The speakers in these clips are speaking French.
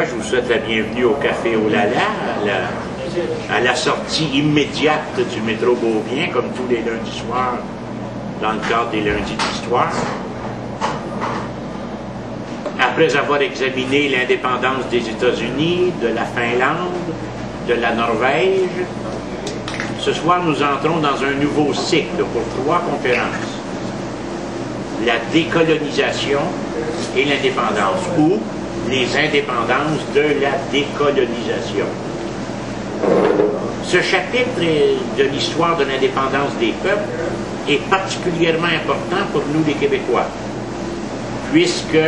Je vous souhaite la bienvenue au Café Olala, à la sortie immédiate du métro Beaubien, comme tous les lundis soirs, dans le cadre des lundis d'histoire. Après avoir examiné l'indépendance des États-Unis, de la Finlande, de la Norvège, ce soir nous entrons dans un nouveau cycle pour 3 conférences. La décolonisation et l'indépendance, ou les indépendances de la décolonisation. Ce chapitre de l'histoire de l'indépendance des peuples est particulièrement important pour nous les Québécois, puisque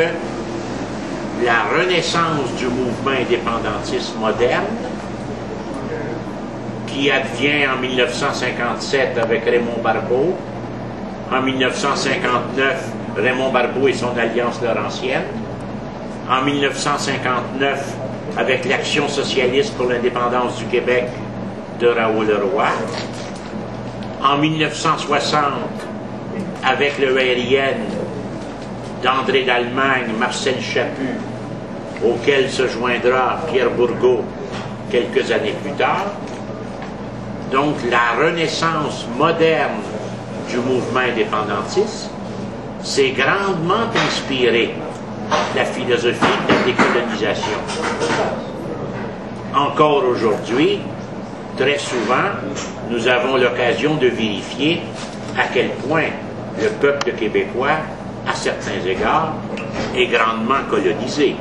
la renaissance du mouvement indépendantiste moderne, qui advient en 1957 avec Raymond Barbeau, en 1959, Raymond Barbeau et son alliance laurentienne, en 1959, avec l'Action socialiste pour l'indépendance du Québec de Raoul Leroy, en 1960, avec le RIN d'André d'Allemagne, Marcel Chaput, auquel se joindra Pierre Bourgault quelques années plus tard. Donc la renaissance moderne du mouvement indépendantiste s'est grandement inspirée de la philosophie de la décolonisation. Encore aujourd'hui, très souvent, nous avons l'occasion de vérifier à quel point le peuple québécois, à certains égards, est grandement colonisé,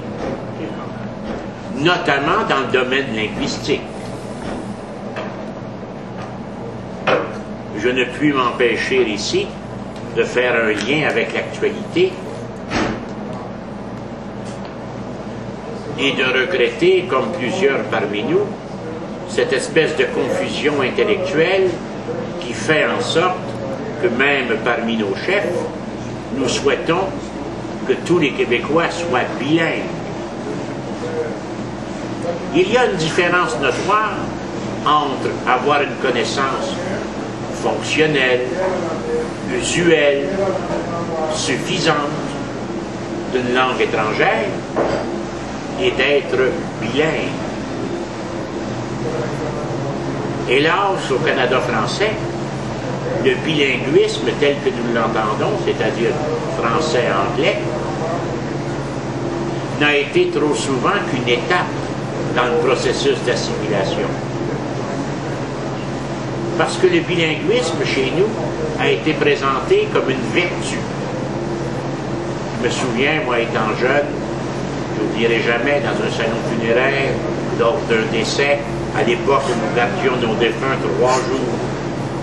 notamment dans le domaine linguistique. Je ne puis m'empêcher ici de faire un lien avec l'actualité et de regretter, comme plusieurs parmi nous, cette espèce de confusion intellectuelle qui fait en sorte que même parmi nos chefs, nous souhaitons que tous les Québécois soient bilingues. Il y a une différence notoire entre avoir une connaissance fonctionnelle, usuelle, suffisante d'une langue étrangère et d'être bilingue. Hélas, au Canada français, le bilinguisme tel que nous l'entendons, c'est-à-dire français-anglais, n'a été trop souvent qu'une étape dans le processus d'assimilation. Parce que le bilinguisme, chez nous, a été présenté comme une vertu. Je me souviens, moi, étant jeune, je n'oublierai jamais, dans un salon funéraire, lors d'un décès, à l'époque où nous gardions nos défunts 3 jours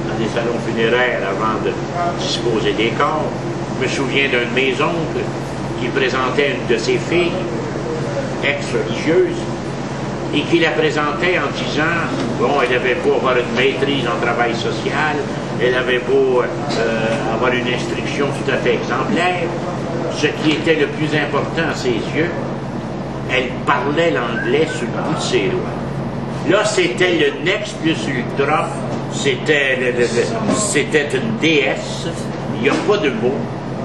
dans des salons funéraires avant de disposer des corps, je me souviens d'un de mes oncles qui présentait une de ses filles, ex-religieuse, et qui la présentait en disant, bon, elle avait beau avoir une maîtrise en travail social, elle avait beau avoir une instruction tout à fait exemplaire, ce qui était le plus important à ses yeux, elle parlait l'anglais sur le bout de ses doigts. Là, c'était le next plus ultra, c'était une déesse, il n'y a pas de mots.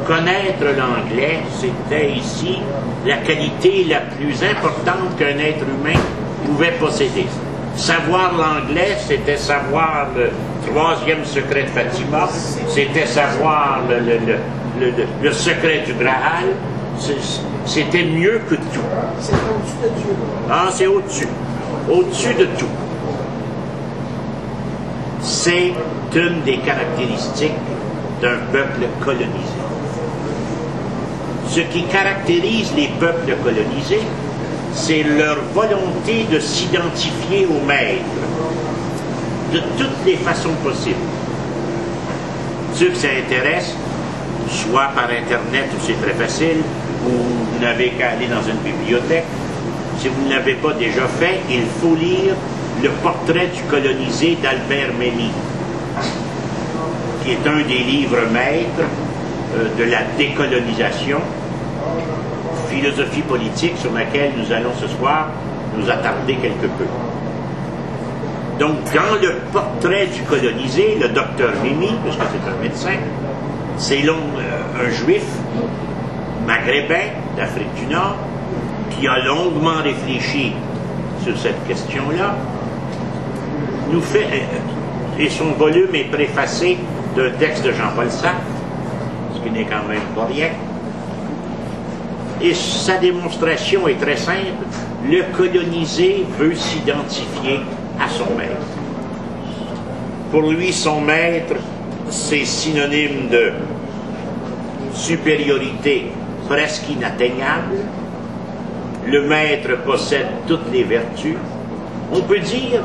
Connaître l'anglais, c'était ici la qualité la plus importante qu'un être humain pouvait posséder. Savoir l'anglais, c'était savoir le 3e secret de Fatima, c'était savoir le secret du Graal, c'était mieux que tout. C'est au-dessus de Dieu. Ah, c'est au-dessus. Au-dessus de tout. C'est une des caractéristiques d'un peuple colonisé. Ce qui caractérise les peuples colonisés, c'est leur volonté de s'identifier au maître de toutes les façons possibles. Ceux que ça intéresse, soit par Internet où c'est très facile, ou vous n'avez qu'à aller dans une bibliothèque. Si vous ne l'avez pas déjà fait, il faut lire Le portrait du colonisé d'Albert Memmi, qui est un des livres maîtres de la décolonisation, philosophie politique sur laquelle nous allons ce soir nous attarder quelque peu. Donc, dans le portrait du colonisé, le docteur Memmi, parce que c'est un médecin, c'est un juif maghrébin d'Afrique du Nord, qui a longuement réfléchi sur cette question-là, nous fait, et son volume est préfacé d'un texte de Jean-Paul Sartre, ce qui n'est quand même pas rien. Et sa démonstration est très simple. Le colonisé veut s'identifier à son maître. Pour lui, son maître, c'est synonyme de supériorité presque inatteignable. Le maître possède toutes les vertus. On peut dire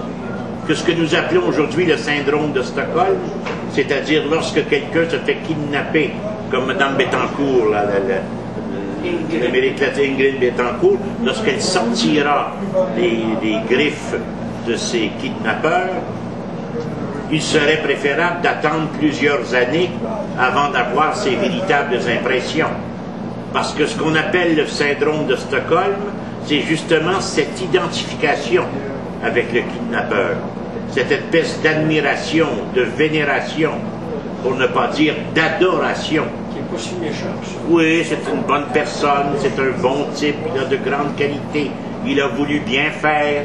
que ce que nous appelons aujourd'hui le syndrome de Stockholm, c'est-à-dire lorsque quelqu'un se fait kidnapper, comme Mme Bettencourt, l'Amérique latine Ingrid Bettencourt, lorsqu'elle sortira des griffes de ces kidnappeurs, il serait préférable d'attendre plusieurs années avant d'avoir ses véritables impressions. Parce que ce qu'on appelle le syndrome de Stockholm, c'est justement cette identification avec le kidnappeur. Cette espèce d'admiration, de vénération, pour ne pas dire d'adoration. Qui n'est pas si méchant. Oui, c'est une bonne personne, c'est un bon type, il a de grandes qualités, il a voulu bien faire.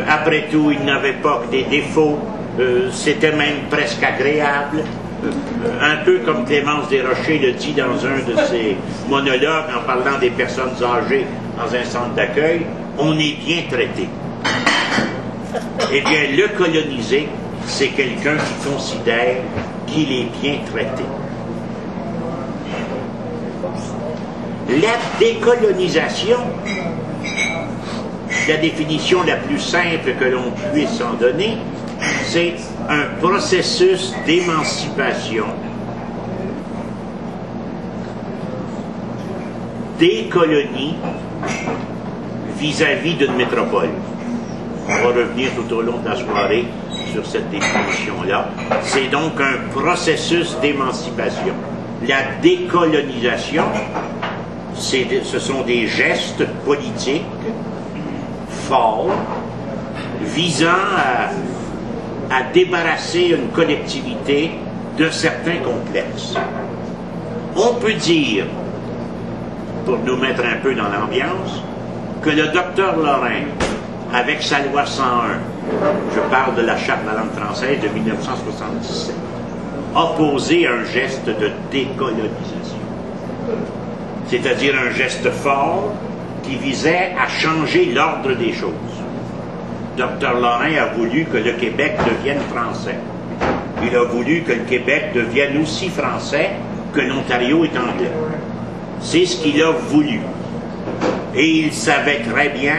Après tout, il n'avait pas que des défauts, c'était même presque agréable. Un peu comme Clémence Desrochers le dit dans un de ses monologues en parlant des personnes âgées dans un centre d'accueil, on est bien traité. Eh bien, le colonisé, c'est quelqu'un qui considère qu'il est bien traité. La décolonisation, la définition la plus simple que l'on puisse en donner, c'est un processus d'émancipation des colonies vis-à-vis d'une métropole. On va revenir tout au long de la soirée sur cette définition-là. C'est donc un processus d'émancipation. La décolonisation, ce sont des gestes politiques forts visant à débarrasser une collectivité de certains complexes. On peut dire, pour nous mettre un peu dans l'ambiance, que le docteur Lorrain, avec sa loi 101, je parle de la Charte de la langue française de 1977, a posé un geste de décolonisation. C'est-à-dire un geste fort qui visait à changer l'ordre des choses. Dr Lorrain a voulu que le Québec devienne français. Il a voulu que le Québec devienne aussi français que l'Ontario est anglais. C'est ce qu'il a voulu. Et il savait très bien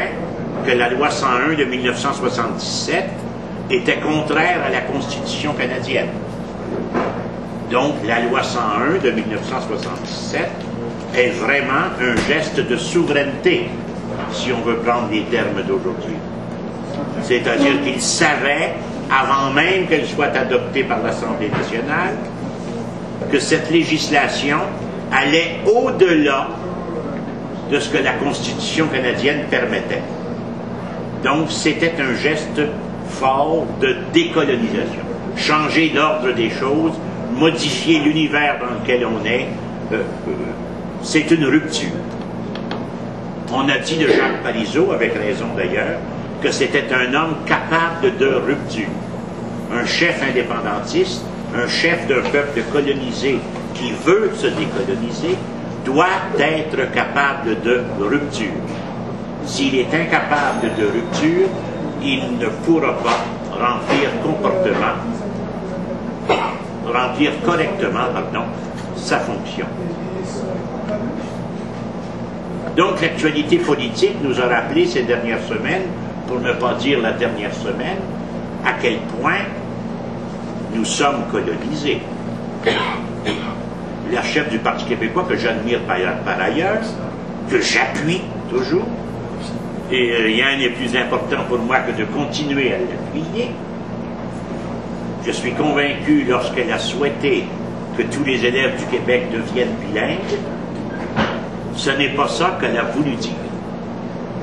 que la loi 101 de 1977 était contraire à la Constitution canadienne. Donc, la loi 101 de 1977 est vraiment un geste de souveraineté, si on veut prendre les termes d'aujourd'hui. C'est-à-dire qu'il savait, avant même qu'elle soit adoptée par l'Assemblée nationale, que cette législation allait au-delà de ce que la Constitution canadienne permettait. Donc, c'était un geste fort de décolonisation. Changer l'ordre des choses, modifier l'univers dans lequel on est, c'est une rupture. On a dit de Jacques Parizeau, avec raison d'ailleurs, que c'était un homme capable de rupture. Un chef indépendantiste, un chef d'un peuple colonisé qui veut se décoloniser, doit être capable de rupture. S'il est incapable de rupture, il ne pourra pas remplir correctement, sa fonction. Donc l'actualité politique nous a rappelé ces dernières semaines, pour ne pas dire la dernière semaine, à quel point nous sommes colonisés. La chef du Parti québécois, que j'admire par ailleurs, que j'appuie toujours, et rien n'est plus important pour moi que de continuer à l'appuyer. Je suis convaincu, lorsqu'elle a souhaité que tous les élèves du Québec deviennent bilingues, ce n'est pas ça qu'elle a voulu dire.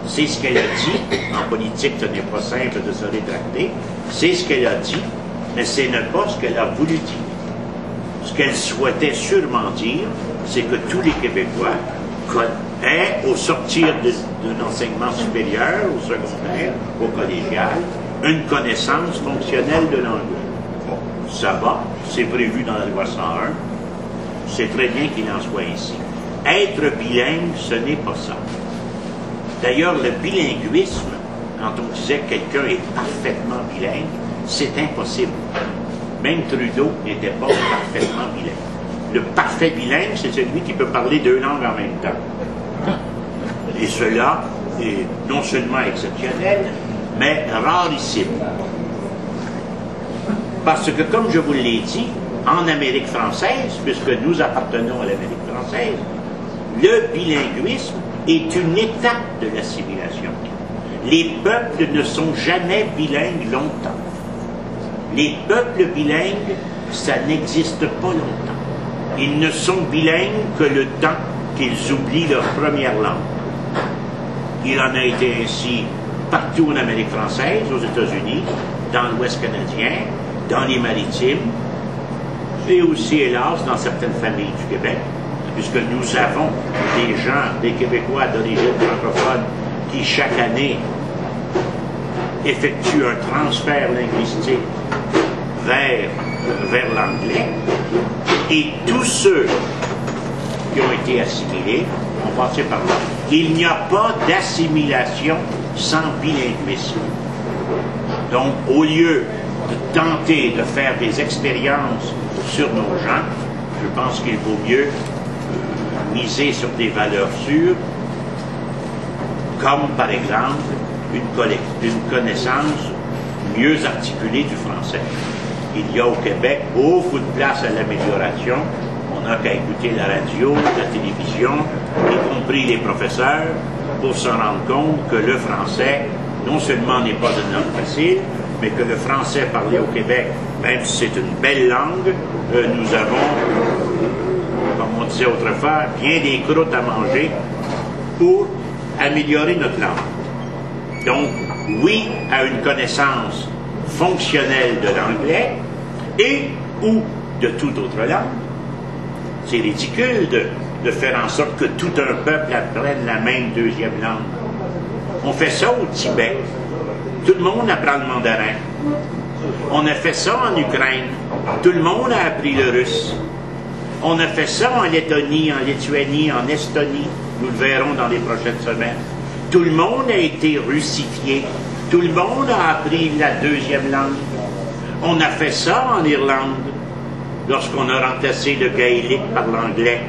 C'est ce qu'elle a dit. En politique, ce n'est pas simple de se rétracter. C'est ce qu'elle a dit, mais ce n'est pas ce qu'elle a voulu dire. Ce qu'elle souhaitait sûrement dire, c'est que tous les Québécois ait, au sortir d'un enseignement supérieur, au secondaire, au collégial, une connaissance fonctionnelle de l'anglais. Bon, ça va, c'est prévu dans la loi 101, c'est très bien qu'il en soit ainsi. Être bilingue, ce n'est pas ça. D'ailleurs, le bilinguisme, quand on disait que quelqu'un est parfaitement bilingue, c'est impossible. Même Trudeau n'était pas parfaitement bilingue. Le parfait bilingue, c'est celui qui peut parler 2 langues en même temps. Et cela est non seulement exceptionnel, mais rarissime. Parce que, comme je vous l'ai dit, en Amérique française, puisque nous appartenons à l'Amérique française, le bilinguisme est une étape de l'assimilation. Les peuples ne sont jamais bilingues longtemps. Les peuples bilingues, ça n'existe pas longtemps. Ils ne sont bilingues que le temps qu'ils oublient leur première langue. Il en a été ainsi partout en Amérique française, aux États-Unis, dans l'Ouest canadien, dans les Maritimes, et aussi, hélas, dans certaines familles du Québec, puisque nous avons des gens, des Québécois d'origine francophone, qui chaque année effectuent un transfert linguistique vers l'anglais, et tous ceux qui ont été assimilés ont passé par là. Il n'y a pas d'assimilation sans bilinguisme. Donc, au lieu de tenter de faire des expériences sur nos gens, je pense qu'il vaut mieux miser sur des valeurs sûres, comme par exemple une connaissance mieux articulée du français. Il y a au Québec beaucoup de place à l'amélioration. On n'a qu'à écouter la radio, la télévision, y compris les professeurs, pour se rendre compte que le français, non seulement n'est pas une langue facile, mais que le français parlé au Québec, même si c'est une belle langue, nous avons, comme on disait autrefois, bien des croûtes à manger pour améliorer notre langue. Donc, oui à une connaissance fonctionnelle de l'anglais et ou de toute autre langue. C'est ridicule de faire en sorte que tout un peuple apprenne la même deuxième langue. On fait ça au Tibet. Tout le monde apprend le mandarin. On a fait ça en Ukraine. Tout le monde a appris le russe. On a fait ça en Lettonie, en Lituanie, en Estonie. Nous le verrons dans les prochaines semaines. Tout le monde a été russifié. Tout le monde a appris la deuxième langue. On a fait ça en Irlande, lorsqu'on a remplacé le gaélique par l'anglais.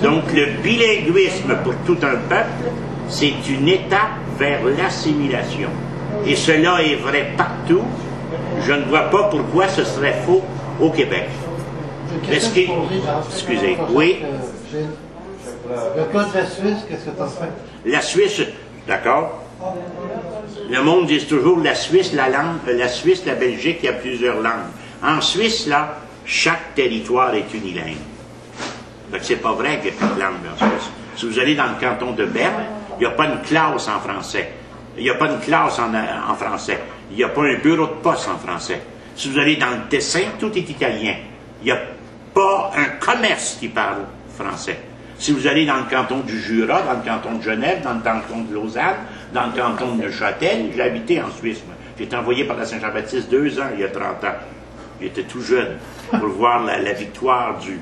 Donc le bilinguisme pour tout un peuple, c'est une étape vers l'assimilation. Et cela est vrai partout. Je ne vois pas pourquoi ce serait faux au Québec. Excusez, oui. Le cas de la Suisse, qu'est-ce que tu en fais? La Suisse, d'accord. Le monde dit toujours la Suisse, la Suisse, la Belgique, il y a plusieurs langues. En Suisse, là, chaque territoire est unilingue. Donc c'est pas vrai qu'il y a plus de langue en Suisse. Si vous allez dans le canton de Berne, il n'y a pas une classe en français. Il n'y a pas une classe en français. Il n'y a pas un bureau de poste en français. Si vous allez dans le Tessin, tout est italien. Il n'y a pas un commerce qui parle français. Si vous allez dans le canton du Jura, dans le canton de Genève, dans le canton de Lausanne, dans le canton de Neuchâtel, j'ai habité en Suisse. J'ai été envoyé par la Saint-Jean-Baptiste 2 ans, il y a 30 ans. J'étais tout jeune pour voir la victoire du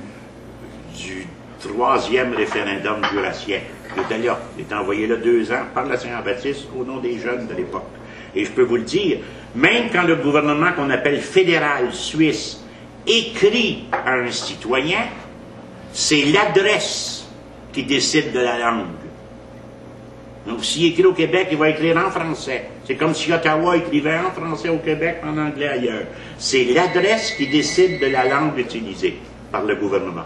3e référendum jurassien. J'étais là. J'ai été envoyé là 2 ans par la Saint-Jean-Baptiste au nom des jeunes de l'époque. Et je peux vous le dire, même quand le gouvernement qu'on appelle fédéral suisse écrit à un citoyen, c'est l'adresse qui décide de la langue. Donc, s'il écrit au Québec, il va écrire en français. C'est comme si Ottawa écrivait en français au Québec, en anglais ailleurs. C'est l'adresse qui décide de la langue utilisée par le gouvernement.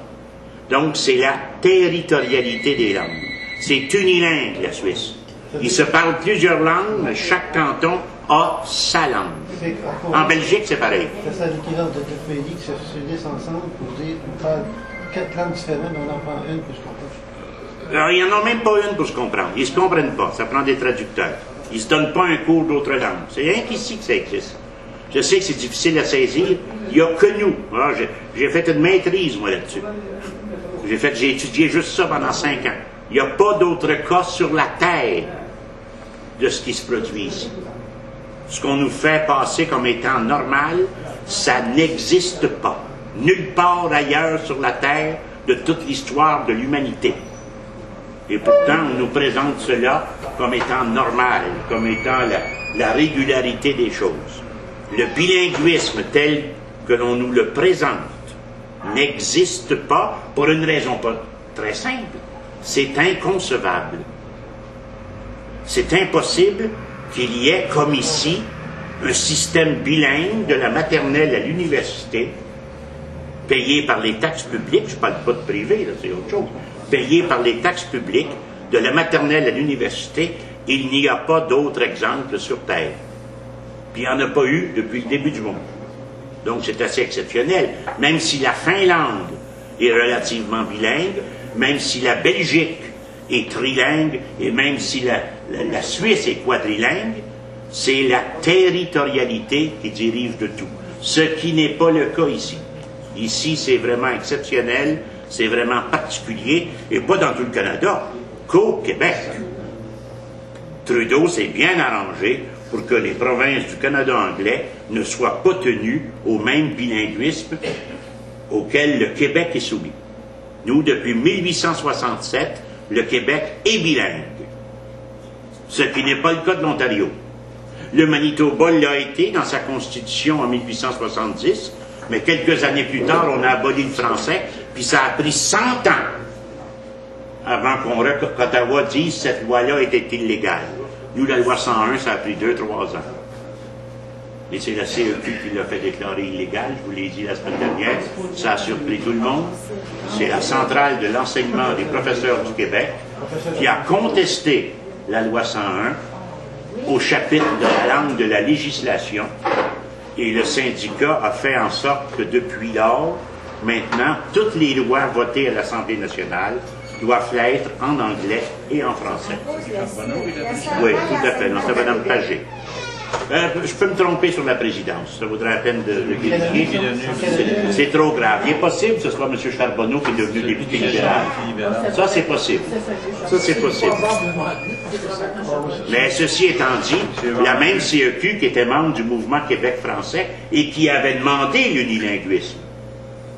Donc, c'est la territorialité des langues. C'est unilingue, la Suisse. Il se parle plusieurs langues, mais chaque canton a sa langue. En Belgique, c'est pareil. C'est ça l'équivalent de deux pays qui se réunissent ensemble pour dire qu'on parle 4 langues différentes, on en prend une pour se comprendre. Alors, il n'y en a même pas une pour se comprendre. Ils ne se comprennent pas. Ça prend des traducteurs. Ils ne se donnent pas un cours d'autres langues. C'est rien qu'ici que ça existe. Je sais que c'est difficile à saisir. Il n'y a que nous. J'ai fait une maîtrise, moi, là-dessus. J'ai étudié juste ça pendant 5 ans. Il n'y a pas d'autre cas sur la terre de ce qui se produit ici. Ce qu'on nous fait passer comme étant normal, ça n'existe pas. Nulle part ailleurs sur la terre de toute l'histoire de l'humanité. Et pourtant, on nous présente cela comme étant normal, comme étant la régularité des choses. Le bilinguisme tel que l'on nous le présente n'existe pas pour une raison pas très simple. C'est inconcevable. C'est impossible qu'il y ait, comme ici, un système bilingue de la maternelle à l'université, payé par les taxes publiques, je ne parle pas de privé, là, c'est autre chose, payé par les taxes publiques, de la maternelle à l'université, il n'y a pas d'autre exemple sur Terre. Puis il n'y en a pas eu depuis le début du monde. Donc c'est assez exceptionnel. Même si la Finlande est relativement bilingue, même si la Belgique est trilingue, et même si la Suisse est quadrilingue, c'est la territorialité qui dirige de tout. Ce qui n'est pas le cas ici. Ici, c'est vraiment exceptionnel, c'est vraiment particulier, et pas dans tout le Canada, qu'au Québec. Trudeau s'est bien arrangé pour que les provinces du Canada anglais ne soient pas tenues au même bilinguisme auquel le Québec est soumis. Nous, depuis 1867, le Québec est bilingue, ce qui n'est pas le cas de l'Ontario. Le Manitoba l'a été dans sa constitution en 1870, mais quelques années plus tard, on a aboli le français, puis ça a pris 100 ans avant qu'Ottawa dise que cette loi-là était illégale. Nous, la loi 101, ça a pris 2-3 ans. Et c'est la CEQ qui l'a fait déclarer illégale, je vous l'ai dit la semaine dernière, ça a surpris tout le monde. C'est la centrale de l'enseignement des professeurs du Québec qui a contesté la loi 101 au chapitre de la langue de la législation. Et le syndicat a fait en sorte que depuis lors, maintenant, toutes les lois votées à l'Assemblée nationale doivent l'être en anglais et en français. Oui, tout à fait. Non, c'est Mme Pagé. Je peux me tromper sur la présidence. Ça vaudrait la peine de vérifier. C'est trop grave. Il est possible que ce soit M. Charbonneau qui est devenu député libéral. Ça, c'est possible. Ça, c'est possible. Mais ceci étant dit, la même CEQ qui était membre du mouvement Québec français et qui avait demandé l'unilinguisme.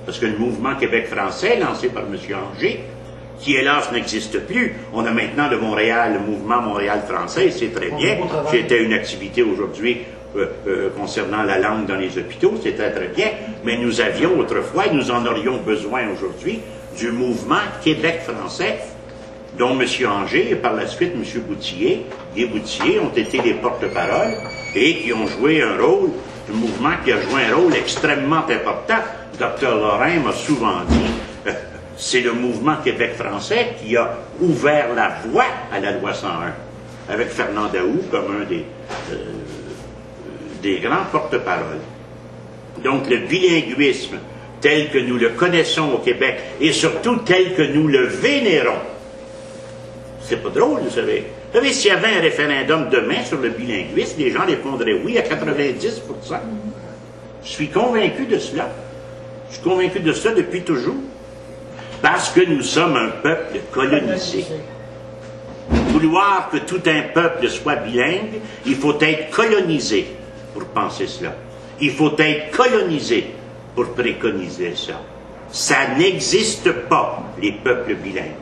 Parce que le mouvement Québec français, lancé par M. Anger, qui hélas n'existe plus. On a maintenant de Montréal, le mouvement Montréal français, c'est très bien. C'était une activité aujourd'hui concernant la langue dans les hôpitaux, c'est très très bien. Mais nous avions autrefois, et nous en aurions besoin aujourd'hui, du mouvement Québec français, dont M. Anger et par la suite M. Boutillier, Guy Boutillier, ont été les porte-parole et qui ont joué un rôle, un mouvement qui a joué un rôle extrêmement important. Dr. Lorrain m'a souvent dit, c'est le mouvement Québec français qui a ouvert la voie à la loi 101, avec Fernand Daoust comme un des grands porte-parole. Donc le bilinguisme tel que nous le connaissons au Québec, et surtout tel que nous le vénérons, c'est pas drôle, vous savez. Vous savez, s'il y avait un référendum demain sur le bilinguisme, les gens répondrait oui à 90%. Je suis convaincu de cela. Je suis convaincu de cela depuis toujours. Parce que nous sommes un peuple colonisé. Vouloir que tout un peuple soit bilingue, il faut être colonisé pour penser cela. Il faut être colonisé pour préconiser ça. Ça n'existe pas, les peuples bilingues.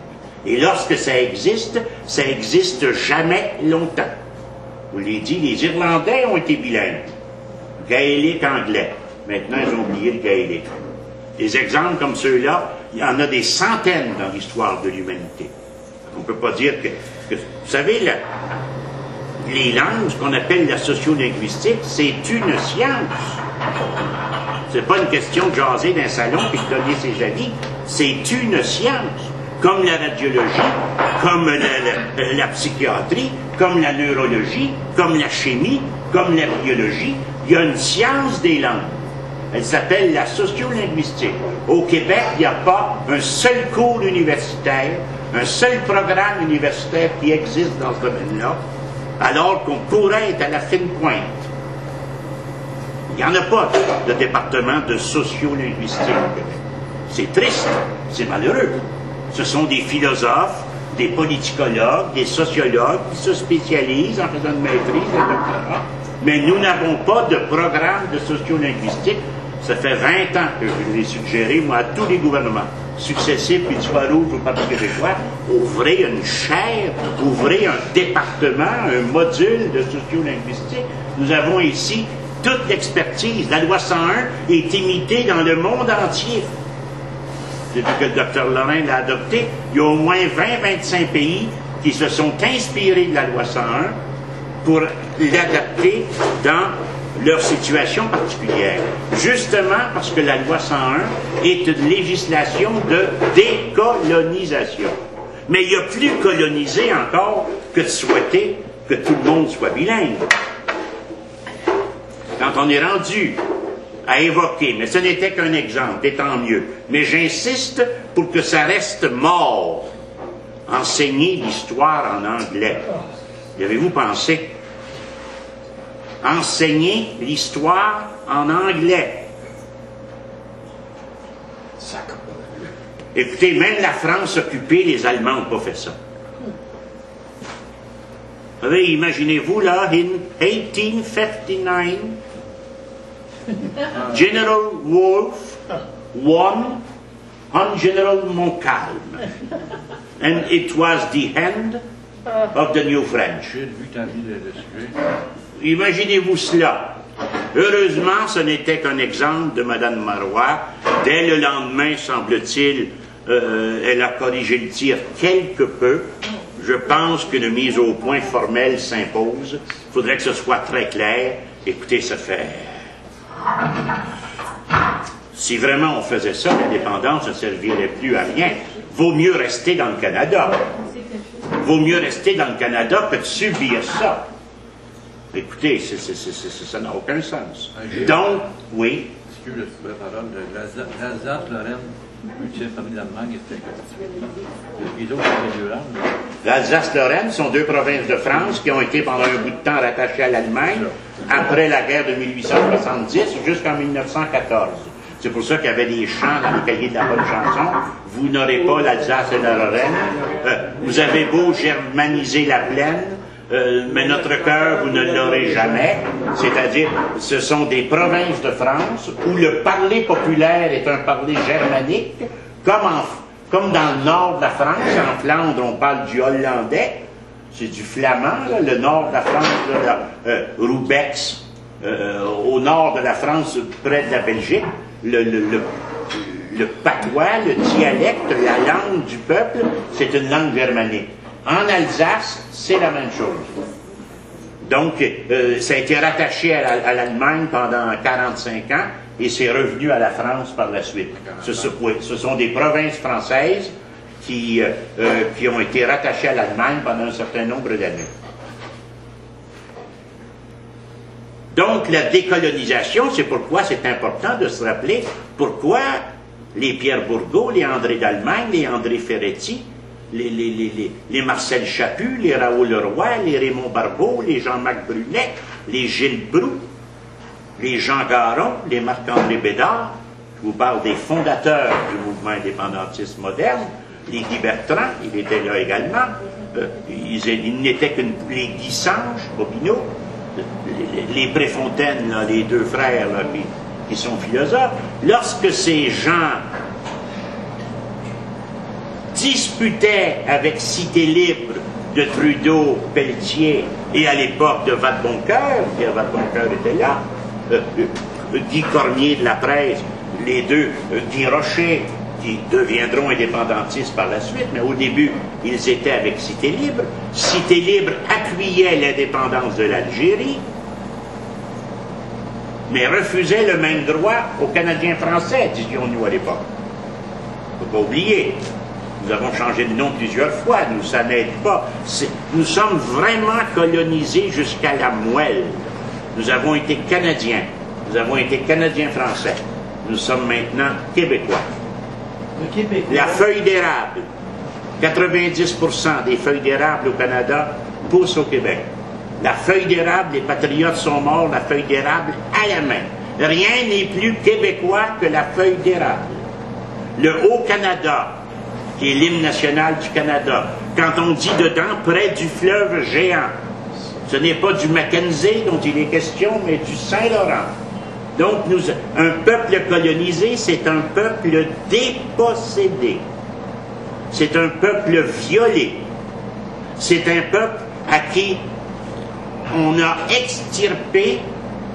Et lorsque ça existe jamais longtemps. Je vous l'ai dit, les Irlandais ont été bilingues. Gaélique anglais. Maintenant, ils ont oublié le gaélique. Des exemples comme ceux-là, il y en a des centaines dans l'histoire de l'humanité. On ne peut pas dire que vous savez, les langues, ce qu'on appelle la sociolinguistique, c'est une science. C'est pas une question de jaser d'un salon et de donner ses avis. C'est une science. Comme la radiologie, comme la psychiatrie, comme la neurologie, comme la chimie, comme la biologie. Il y a une science des langues. Elle s'appelle la sociolinguistique. Au Québec, il n'y a pas un seul cours universitaire, un seul programme universitaire qui existe dans ce domaine-là, alors qu'on pourrait être à la fine pointe. Il n'y en a pas de département de sociolinguistique au Québec. C'est triste, c'est malheureux. Ce sont des philosophes, des politicologues, des sociologues qui se spécialisent en faisant une maîtrise, un doctorat. Mais nous n'avons pas de programme de sociolinguistique. Ça fait 20 ans que je l'ai suggéré, moi, à tous les gouvernements successifs, puis du Farouche au Parti québécois, ouvrez une chaire, ouvrez un département, un module de sociolinguistique. Nous avons ici toute l'expertise. La loi 101 est imitée dans le monde entier. Depuis que le Dr Lorrain l'a adopté, il y a au moins 20-25 pays qui se sont inspirés de la loi 101 pour l'adapter dans leur situation particulière. Justement parce que la loi 101 est une législation de décolonisation. Mais il y a plus colonisé encore que de souhaiter que tout le monde soit bilingue. Quand on est rendu à évoquer, mais ce n'était qu'un exemple, et tant mieux, mais j'insiste pour que ça reste mort, enseigner l'histoire en anglais. Y avez-vous pensé? Enseigner l'histoire en anglais. Écoutez, même la France occupée, les Allemands n'ont pas fait ça. Vous savez, imaginez-vous là, in 1859, General Wolfe won on General Montcalm, and it was the end of the new French. Imaginez-vous cela. Heureusement, ce n'était qu'un exemple de Mme Marois. Dès le lendemain, semble-t-il, elle a corrigé le tir quelque peu. Je pense qu'une mise au point formelle s'impose. Il faudrait que ce soit très clair. Écoutez, ça fait... Si vraiment on faisait ça, l'indépendance ne servirait plus à rien. Vaut mieux rester dans le Canada. Vaut mieux rester dans le Canada que de subir ça. Écoutez, ça n'a aucun sens. Donc, oui. Excusez la parole de l'Alsace-Lorraine. Tu as parlé d'Allemagne, et d'autres deux langues. L'Alsace-Lorraine sont deux provinces de France qui ont été pendant un bout de temps rattachées à l'Allemagne après la guerre de 1870 jusqu'en 1914. C'est pour ça qu'il y avait des chants dans les cahiers de la bonne chanson. Vous n'aurez pas l'Alsace et la Lorraine. Vous avez beau germaniser la plaine, mais notre cœur, vous ne l'aurez jamais. C'est-à-dire, ce sont des provinces de France où le parler populaire est un parler germanique, comme dans le nord de la France, en Flandre, on parle du hollandais, c'est du flamand, là, le nord de la France, Roubex, au nord de la France, près de la Belgique, le patois, le dialecte, la langue du peuple, c'est une langue germanique. En Alsace, c'est la même chose. Donc, ça a été rattaché à l'Allemagne pendant 45 ans et c'est revenu à la France par la suite. Ce sont des provinces françaises qui ont été rattachées à l'Allemagne pendant un certain nombre d'années. Donc, la décolonisation, c'est pourquoi c'est important de se rappeler pourquoi les Pierre Bourgault, les André d'Allemagne, les André Ferretti, les Marcel Chaput, les Raoul Leroy, les Raymond Barbeau, les Jean-Marc Brunet, les Gilles Brou, les Jean Garon, les Marc-André Bédard, je vous parle des fondateurs du mouvement indépendantiste moderne, les Guy Bertrand, il était là également, ils n'étaient que les Guy Sange, Bobino, les Préfontaine, là, les deux frères là, qui sont philosophes. Lorsque ces gens disputaient avec Cité Libre de Trudeau, Pelletier, et à l'époque de Vadeboncoeur, Pierre Vadeboncoeur était là, Guy Cormier de la Presse, les deux, Guy Rocher, qui deviendront indépendantistes par la suite, mais au début, ils étaient avec Cité Libre. Cité Libre appuyait l'indépendance de l'Algérie, mais refusait le même droit aux Canadiens français, disions-nous à l'époque. Il ne faut pas oublier. Nous avons changé de nom plusieurs fois, nous, ça n'aide pas. Nous sommes vraiment colonisés jusqu'à la moelle. Nous avons été Canadiens, nous avons été Canadiens-Français. Nous sommes maintenant Québécois. La feuille d'érable, 90% des feuilles d'érable au Canada poussent au Québec. La feuille d'érable, les patriotes sont morts, la feuille d'érable à la main. Rien n'est plus québécois que la feuille d'érable. Le Haut-Canada qui est l'hymne national du Canada. Quand on dit dedans, près du fleuve géant, ce n'est pas du Mackenzie dont il est question, mais du Saint-Laurent. Donc, un peuple colonisé, c'est un peuple dépossédé. C'est un peuple violé. C'est un peuple à qui on a extirpé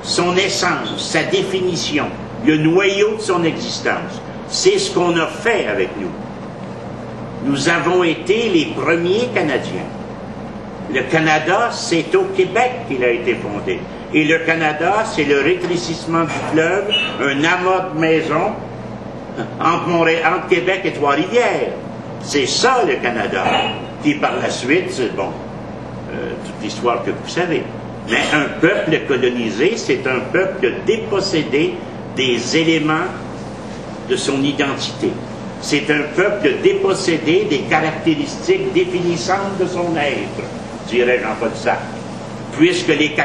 son essence, sa définition, le noyau de son existence. C'est ce qu'on a fait avec nous. Nous avons été les premiers Canadiens. Le Canada, c'est au Québec qu'il a été fondé. Et le Canada, c'est le rétrécissement du fleuve, un amas de maisons entre Québec et Trois-Rivières. C'est ça le Canada. Puis par la suite, c'est bon, toute l'histoire que vous savez. Mais un peuple colonisé, c'est un peuple dépossédé des éléments de son identité. C'est un peuple dépossédé des caractéristiques définissantes de son être, dirait Jean-Paul Sartre. Puisque les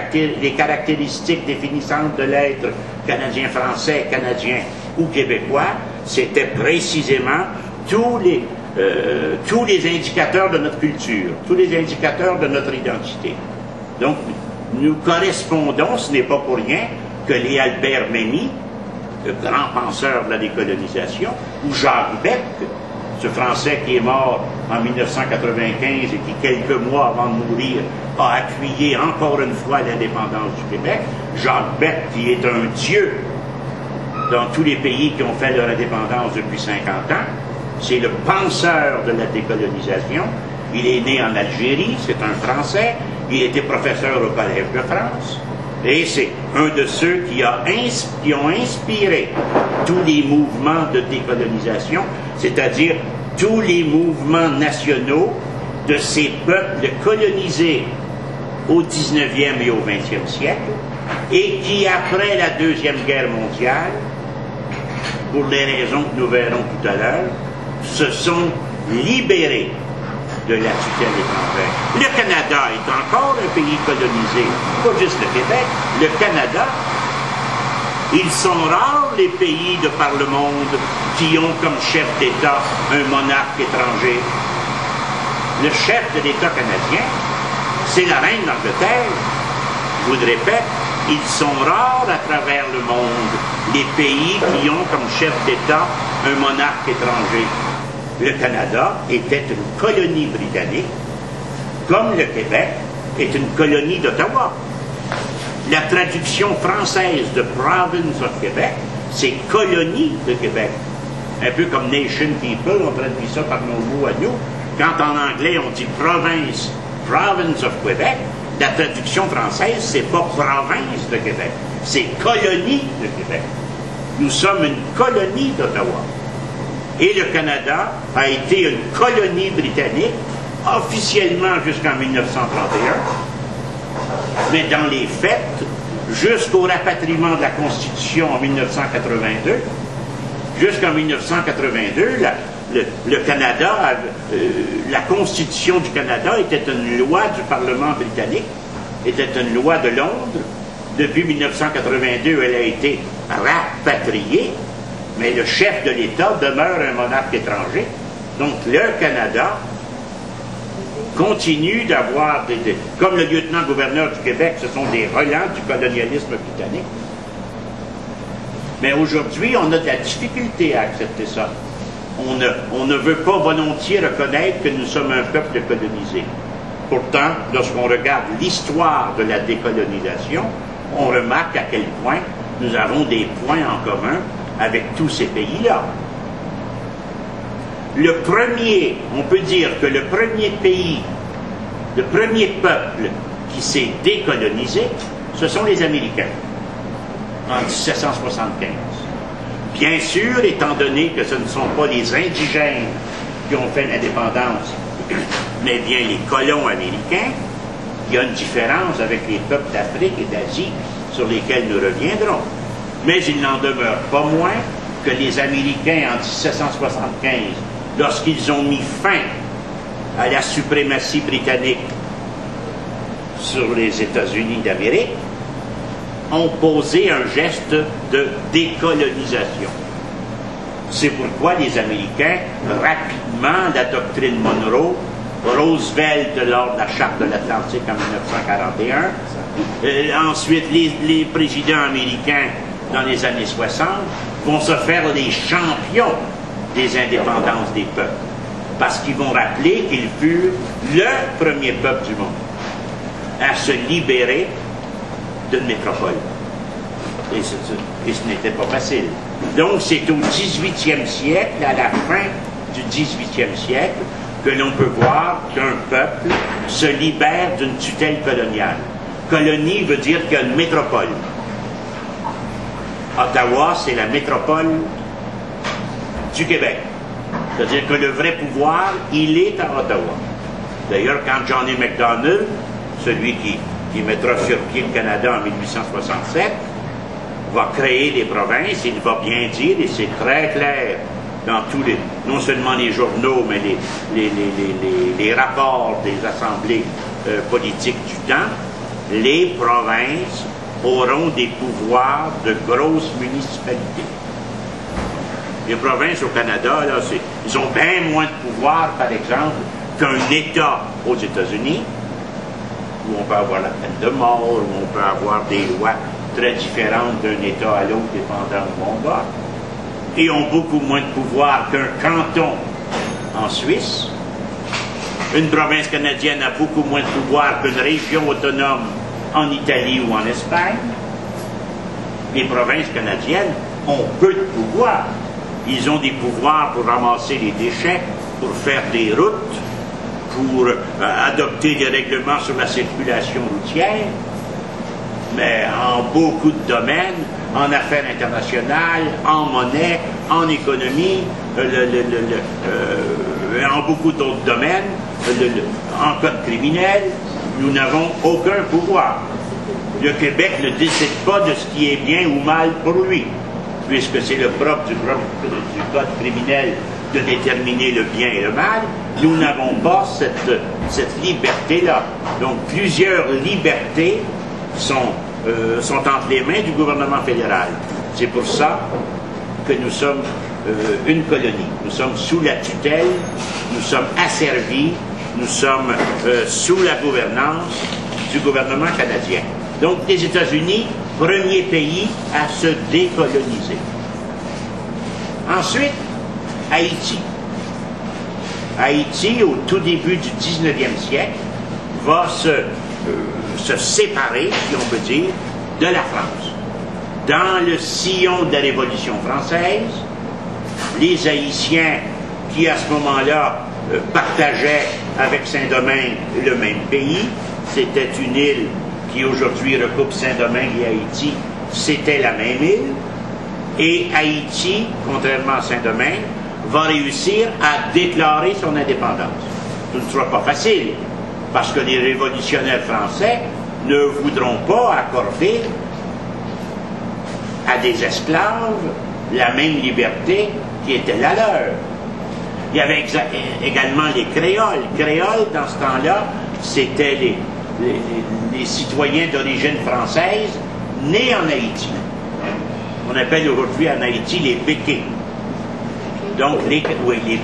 caractéristiques définissantes de l'être canadien-français, canadien ou québécois, c'était précisément tous les indicateurs de notre culture, tous les indicateurs de notre identité. Donc, nous correspondons, ce n'est pas pour rien que les Albert Memmi, le grand penseur de la décolonisation, ou Jacques Beck, ce Français qui est mort en 1995 et qui, quelques mois avant de mourir, a appuyé encore une fois l'indépendance du Québec. Jacques Beck, qui est un dieu dans tous les pays qui ont fait leur indépendance depuis 50 ans, c'est le penseur de la décolonisation. Il est né en Algérie, c'est un Français, il était professeur au Collège de France, et c'est un de ceux qui ont inspiré tous les mouvements de décolonisation, c'est-à-dire tous les mouvements nationaux de ces peuples colonisés au 19e et au 20e siècle, et qui, après la Deuxième Guerre mondiale, pour les raisons que nous verrons tout à l'heure, se sont libérés de la tutelle étrangère. Le Canada est encore un pays colonisé, pas juste le Québec. Le Canada, ils sont rares les pays de par le monde qui ont comme chef d'État un monarque étranger. Le chef de l'État canadien, c'est la reine d'Angleterre. Je vous le répète, ils sont rares à travers le monde les pays qui ont comme chef d'État un monarque étranger. Le Canada était une colonie britannique, comme le Québec est une colonie d'Ottawa. La traduction française de Province of Québec, c'est colonie de Québec. Un peu comme Nation People, on traduit ça par nos mots à nous. Quand en anglais on dit province, Province of Québec, la traduction française, c'est pas province de Québec, c'est colonie de Québec. Nous sommes une colonie d'Ottawa. Et le Canada a été une colonie britannique officiellement jusqu'en 1931, mais dans les faits, jusqu'au rapatriement de la Constitution en 1982, jusqu'en 1982, le Canada, la Constitution du Canada était une loi du Parlement britannique, était une loi de Londres. Depuis 1982, elle a été rapatriée, mais le chef de l'État demeure un monarque étranger. Donc le Canada continue d'avoir, comme le lieutenant-gouverneur du Québec, ce sont des relents du colonialisme britannique. Mais aujourd'hui, on a de la difficulté à accepter ça. On ne veut pas volontiers reconnaître que nous sommes un peuple colonisé. Pourtant, lorsqu'on regarde l'histoire de la décolonisation, on remarque à quel point nous avons des points en commun avec tous ces pays-là. On peut dire que le premier pays, le premier peuple qui s'est décolonisé, ce sont les Américains, en 1775. Bien sûr, étant donné que ce ne sont pas les indigènes qui ont fait l'indépendance, mais bien les colons américains, il y a une différence avec les peuples d'Afrique et d'Asie sur lesquels nous reviendrons. Mais il n'en demeure pas moins que les Américains, en 1775, lorsqu'ils ont mis fin à la suprématie britannique sur les États-Unis d'Amérique, ont posé un geste de décolonisation. C'est pourquoi les Américains, rapidement, la doctrine Monroe, Roosevelt lors de la Charte de l'Atlantique en 1941, ensuite les présidents américains dans les années 60 vont se faire les champions des indépendances des peuples, parce qu'ils vont rappeler qu'ils furent le premier peuple du monde à se libérer d'une métropole. Et ce n'était pas facile. Donc c'est au 18e siècle, à la fin du 18e siècle, que l'on peut voir qu'un peuple se libère d'une tutelle coloniale. Colonie veut dire qu'il y a une métropole. Ottawa, c'est la métropole du Québec. C'est-à-dire que le vrai pouvoir, il est à Ottawa. D'ailleurs, quand John A. Macdonald, celui qui mettra sur pied le Canada en 1867, va créer des provinces, il va bien dire, et c'est très clair dans tous les, non seulement les journaux, mais les rapports des assemblées politiques du temps, les provinces auront des pouvoirs de grosses municipalités. Les provinces au Canada, là, ils ont bien moins de pouvoir, par exemple, qu'un État aux États-Unis, où on peut avoir la peine de mort, où on peut avoir des lois très différentes d'un État à l'autre, dépendant où on va, et ont beaucoup moins de pouvoir qu'un canton en Suisse. Une province canadienne a beaucoup moins de pouvoir qu'une région autonome en Italie ou en Espagne. Les provinces canadiennes ont peu de pouvoir. Ils ont des pouvoirs pour ramasser les déchets, pour faire des routes, pour adopter des règlements sur la circulation routière, mais en beaucoup de domaines, en affaires internationales, en monnaie, en économie, en beaucoup d'autres domaines, en code criminel, nous n'avons aucun pouvoir. Le Québec ne décide pas de ce qui est bien ou mal pour lui, puisque c'est le propre du code criminel de déterminer le bien et le mal. Nous n'avons pas cette liberté-là. Donc plusieurs libertés sont entre les mains du gouvernement fédéral. C'est pour ça que nous sommes une colonie. Nous sommes sous la tutelle, nous sommes asservis, nous sommes sous la gouvernance du gouvernement canadien. Donc les États-Unis, premier pays à se décoloniser. Ensuite, Haïti. Haïti, au tout début du 19e siècle, va se séparer, si on peut dire, de la France. Dans le sillon de la Révolution française, les Haïtiens, qui à ce moment-là partageaient avec Saint-Domingue le même pays, c'était une île qui aujourd'hui recoupe Saint-Domingue et Haïti, c'était la même île, et Haïti, contrairement à Saint-Domingue, va réussir à déclarer son indépendance. Ce ne sera pas facile, parce que les révolutionnaires français ne voudront pas accorder à des esclaves la même liberté qui était la leur. Il y avait également les créoles. Les créoles, dans ce temps-là, c'était les citoyens d'origine française nés en Haïti. On appelle aujourd'hui en Haïti les béquets. Donc, les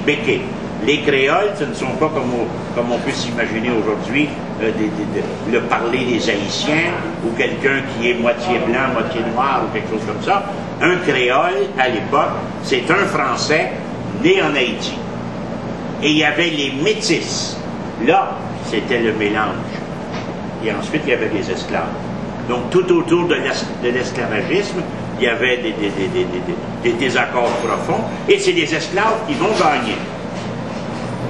béquets. Les créoles, ce ne sont pas comme on peut s'imaginer aujourd'hui le parler des Haïtiens ou quelqu'un qui est moitié blanc, moitié noir ou quelque chose comme ça. Un créole, à l'époque, c'est un Français né en Haïti. Et il y avait les métis. Là, c'était le mélange. Et ensuite, il y avait les esclaves. Donc, tout autour de l'esclavagisme, il y avait des désaccords profonds. Et c'est les esclaves qui vont gagner.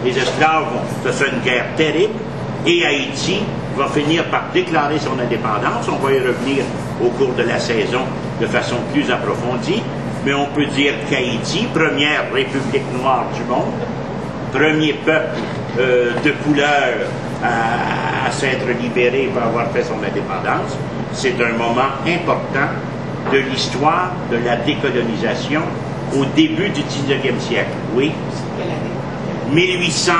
Les esclaves, ce sera une guerre terrible, et Haïti va finir par déclarer son indépendance. On va y revenir au cours de la saison de façon plus approfondie, mais on peut dire qu'Haïti, première république noire du monde, premier peuple de couleur à s'être libéré pour avoir fait son indépendance, c'est un moment important de l'histoire de la décolonisation au début du 19e siècle. Oui? 1800,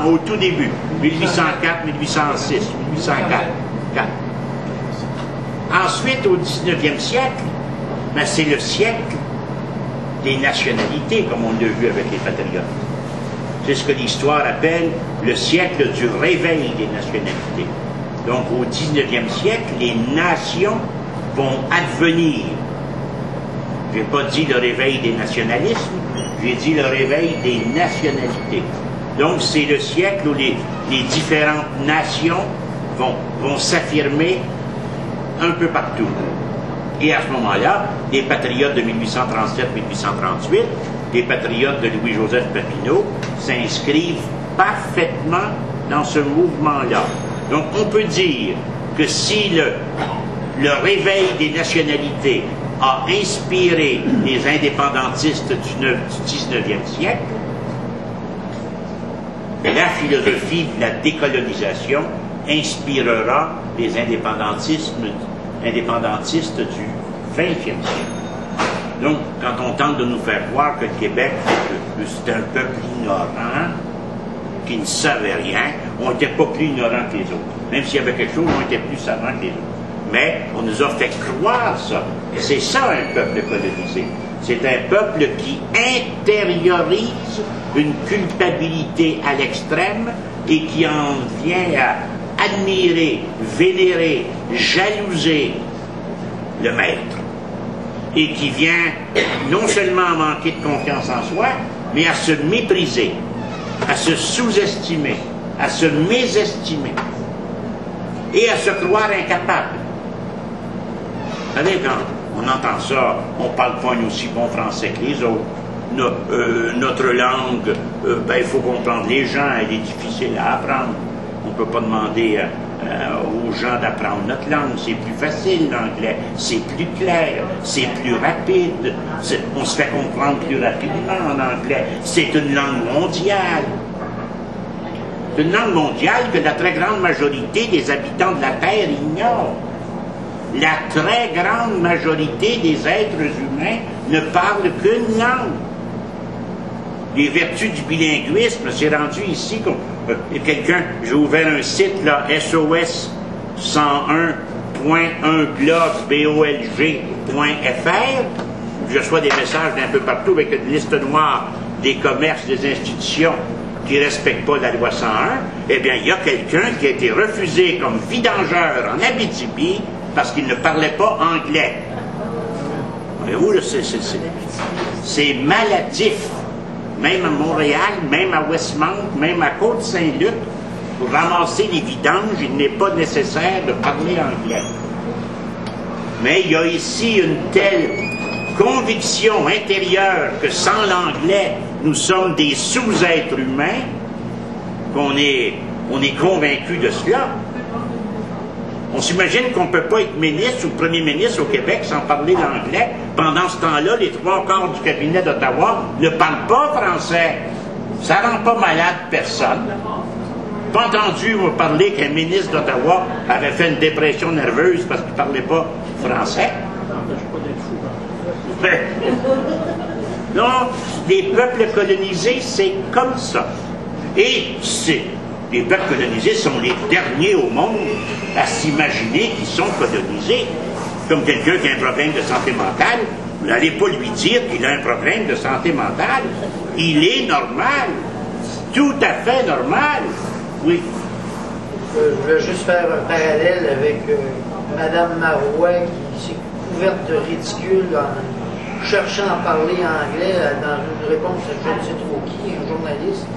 au tout début, 1804, 1806, 1804. Ensuite, au 19e siècle, ben, c'est le siècle des nationalités, comme on l'a vu avec les patriotes. C'est ce que l'histoire appelle le siècle du réveil des nationalités. Donc au 19e siècle, les nations vont advenir. Je n'ai pas dit le réveil des nationalismes, j'ai dit le réveil des nationalités. Donc c'est le siècle où les différentes nations vont s'affirmer un peu partout. Et à ce moment-là, les patriotes de 1837-1838, les patriotes de Louis-Joseph Papineau s'inscrivent parfaitement dans ce mouvement-là. Donc on peut dire que si le réveil des nationalités a inspiré les indépendantistes du 19e siècle, la philosophie de la décolonisation inspirera les indépendantistes du 20e siècle. Donc, quand on tente de nous faire croire que le Québec, c'est un peuple ignorant, qui ne savait rien, on n'était pas plus ignorant que les autres. Même s'il y avait quelque chose, on était plus savant que les autres. Mais on nous a fait croire ça. Et c'est ça un peuple colonisé. C'est un peuple qui intériorise une culpabilité à l'extrême et qui en vient à admirer, vénérer, jalouser le maître. Et qui vient non seulement à manquer de confiance en soi, mais à se mépriser, à se sous-estimer, à se mésestimer et à se croire incapable. Vous savez, quand on entend ça, on parle pas un aussi bon français que les autres. Notre langue, il faut comprendre les gens, elle est difficile à apprendre. On ne peut pas demander aux gens d'apprendre notre langue. C'est plus facile l'anglais, c'est plus clair, c'est plus rapide, on se fait comprendre plus rapidement en anglais. C'est une langue mondiale. C'est une langue mondiale que la très grande majorité des habitants de la Terre ignorent. La très grande majorité des êtres humains ne parlent qu'une langue. Les vertus du bilinguisme, c'est rendu ici. Quelqu'un, j'ai ouvert un site, là, SOS 101.1blog.fr. Je reçois des messages d'un peu partout avec une liste noire des commerces, des institutions qui ne respectent pas la loi 101. Eh bien, il y a quelqu'un qui a été refusé comme vidangeur en Abitibi parce qu'il ne parlait pas anglais. Voyez-vous, c'est maladif. Même à Montréal, même à Westmount, même à Côte-Saint-Luc, pour ramasser les vidanges, il n'est pas nécessaire de parler anglais. Mais il y a ici une telle conviction intérieure que sans l'anglais, nous sommes des sous-êtres humains, qu'on est convaincu de cela. On s'imagine qu'on ne peut pas être ministre ou premier ministre au Québec sans parler l'anglais. Pendant ce temps-là, les trois quarts du cabinet d'Ottawa ne parlent pas français. Ça ne rend pas malade personne. Pas entendu parler qu'un ministre d'Ottawa avait fait une dépression nerveuse parce qu'il ne parlait pas français. Non, les peuples colonisés, c'est comme ça. Et les peuples colonisés sont les derniers au monde à s'imaginer qu'ils sont colonisés. Comme quelqu'un qui a un problème de santé mentale, vous n'allez pas lui dire qu'il a un problème de santé mentale. Il est normal. Tout à fait normal. Oui. Je voulais juste faire un parallèle avec Mme Marois qui s'est couverte de ridicule en cherchant à parler anglais dans une réponse à je ne sais trop qui, un journaliste.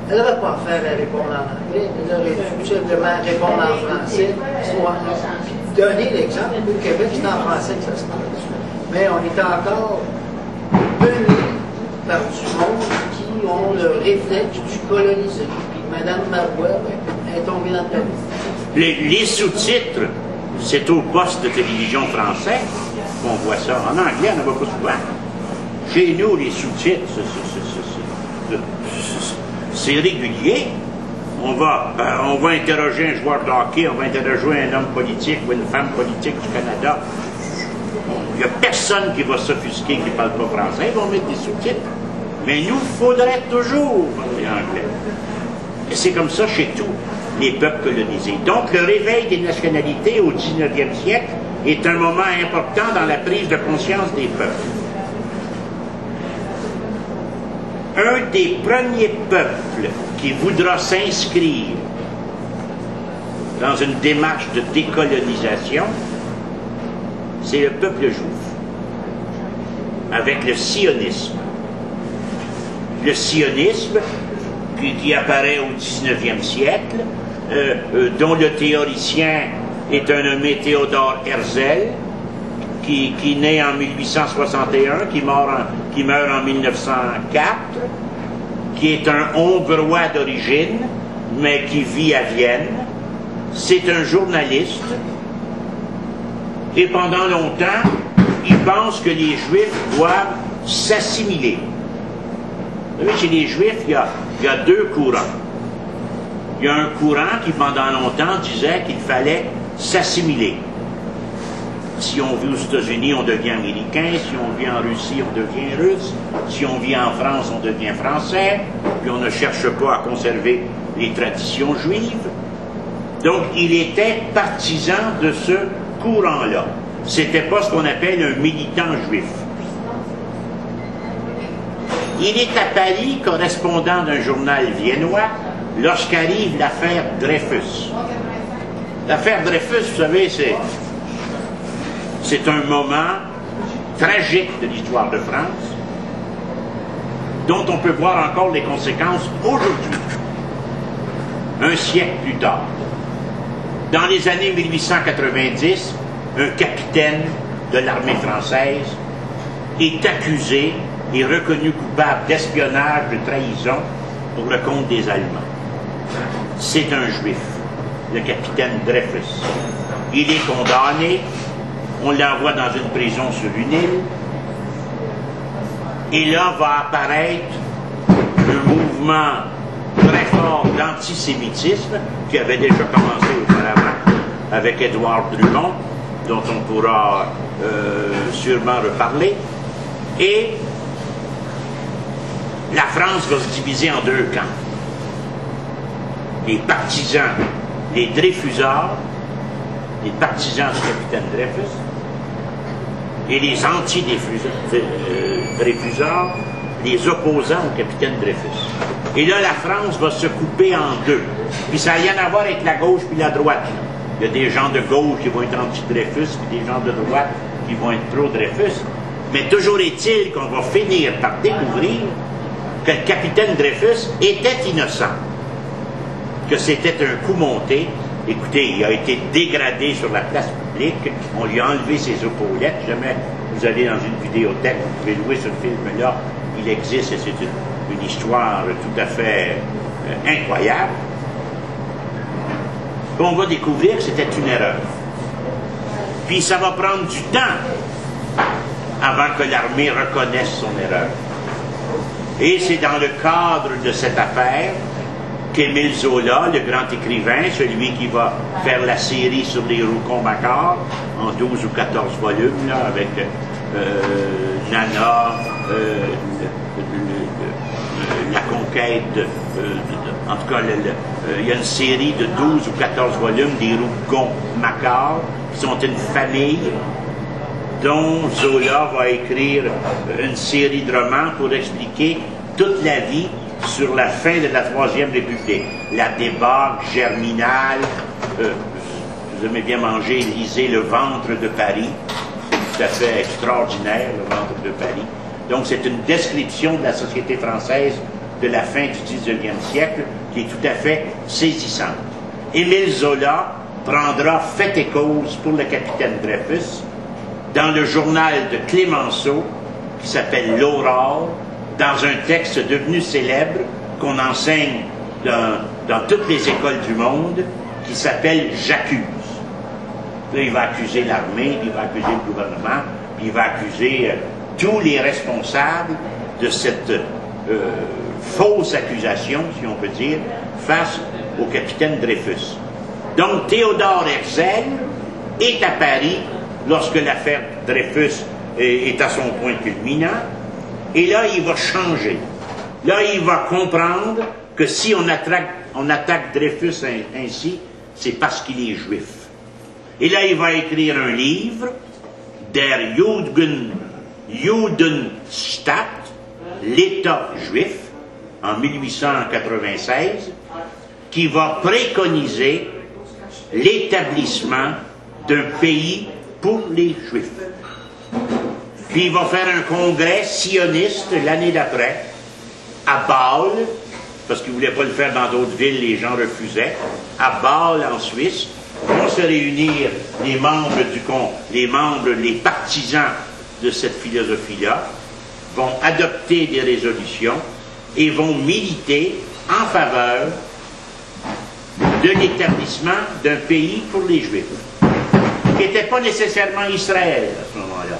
Elle n'aurait pas affaire à répondre en anglais, elle aurait dû simplement répondre en français. Donner l'exemple, au Québec, c'est en français que ça se passe. Mais on est encore dominé par du monde qui ont le réflexe du colonisé. Puis Mme Marois est tombée dans le panneau. Les sous-titres, c'est au poste de télévision français qu'on voit ça. En anglais, on n'en voit pas souvent. Chez nous, les sous-titres, c'est régulier. On va interroger un joueur de hockey, on va interroger un homme politique ou une femme politique du Canada. Il n'y a personne qui va s'offusquer qui ne parle pas français, ils vont mettre des sous-titres. Mais nous, il faudrait toujours parler anglais. Et c'est comme ça chez tous les peuples colonisés. Donc, le réveil des nationalités au 19e siècle est un moment important dans la prise de conscience des peuples. un des premiers peuples qui voudra s'inscrire dans une démarche de décolonisation, c'est le peuple juif, avec le sionisme. Le sionisme, qui apparaît au 19e siècle, dont le théoricien est un nommé Théodore Herzl, qui naît en 1861, qui meurt en 1904, qui est un Hongrois d'origine, mais qui vit à Vienne. C'est un journaliste, et pendant longtemps, il pense que les Juifs doivent s'assimiler. Vous savez, chez les Juifs, il y a deux courants. Il y a un courant qui, pendant longtemps, disait qu'il fallait s'assimiler. Si on vit aux États-Unis, on devient américain. Si on vit en Russie, on devient russe. Si on vit en France, on devient français. Puis on ne cherche pas à conserver les traditions juives. Donc, il était partisan de ce courant-là. C'était pas ce qu'on appelle un militant juif. Il est à Paris, correspondant d'un journal viennois, lorsqu'arrive l'affaire Dreyfus. L'affaire Dreyfus, vous savez, c'est un moment tragique de l'histoire de France, dont on peut voir encore les conséquences aujourd'hui, un siècle plus tard. Dans les années 1890, un capitaine de l'armée française est accusé et reconnu coupable d'espionnage, de trahison pour le compte des Allemands. C'est un juif, le capitaine Dreyfus. Il est condamné, on l'envoie dans une prison sur une île, et là va apparaître un mouvement très fort d'antisémitisme qui avait déjà commencé auparavant avec Édouard Drummond, dont on pourra sûrement reparler. Et la France va se diviser en deux camps. Les partisans, les Dreyfusards, les partisans du capitaine Dreyfus, et les anti-Dreyfusards, les opposants au capitaine Dreyfus. Et là, la France va se couper en deux. Puis ça n'a rien à voir avec la gauche puis la droite. Il y a des gens de gauche qui vont être anti-Dreyfus, puis des gens de droite qui vont être pro-Dreyfus. Mais toujours est-il qu'on va finir par découvrir que le capitaine Dreyfus était innocent, que c'était un coup monté. Écoutez, il a été dégradé sur la place publique, on lui a enlevé ses épaulettes. Jamais vous allez dans une vidéothèque, vous pouvez louer ce film-là, il existe et c'est une histoire tout à fait incroyable. On va découvrir que c'était une erreur. Puis ça va prendre du temps avant que l'armée reconnaisse son erreur. Et c'est dans le cadre de cette affaire qu'Émile Zola, le grand écrivain, celui qui va faire la série sur les Rougon-Macquart, en 12 ou 14 volumes, là, avec Nana, la conquête, en tout cas, il y a une série de 12 ou 14 volumes des Rougon-Macquart, qui sont une famille dont Zola va écrire une série de romans pour expliquer toute la vie sur la fin de la Troisième République. La débâcle germinale, vous aimez bien manger, lisez Le Ventre de Paris, c'est tout à fait extraordinaire, Le Ventre de Paris. Donc c'est une description de la société française de la fin du 19e siècle qui est tout à fait saisissante. Émile Zola prendra fait et cause pour le capitaine Dreyfus dans le journal de Clémenceau qui s'appelle L'Aurore, dans un texte devenu célèbre qu'on enseigne dans toutes les écoles du monde, qui s'appelle J'accuse. Là, il va accuser l'armée, il va accuser le gouvernement, puis il va accuser tous les responsables de cette fausse accusation, si on peut dire, face au capitaine Dreyfus. Donc Théodore Herzl est à Paris lorsque l'affaire Dreyfus est à son point culminant. Et là, il va changer. Là, il va comprendre que si on attaque Dreyfus ainsi, c'est parce qu'il est juif. Et là, il va écrire un livre, Der Judenstaat, l'État juif, en 1896, qui va préconiser l'établissement d'un pays pour les Juifs. Puis il va faire un congrès sioniste l'année d'après, à Bâle, parce qu'il ne voulait pas le faire dans d'autres villes, les gens refusaient, à Bâle en Suisse, vont se réunir les partisans de cette philosophie-là, vont adopter des résolutions et vont militer en faveur de l'établissement d'un pays pour les Juifs, qui n'était pas nécessairement Israël à ce moment-là.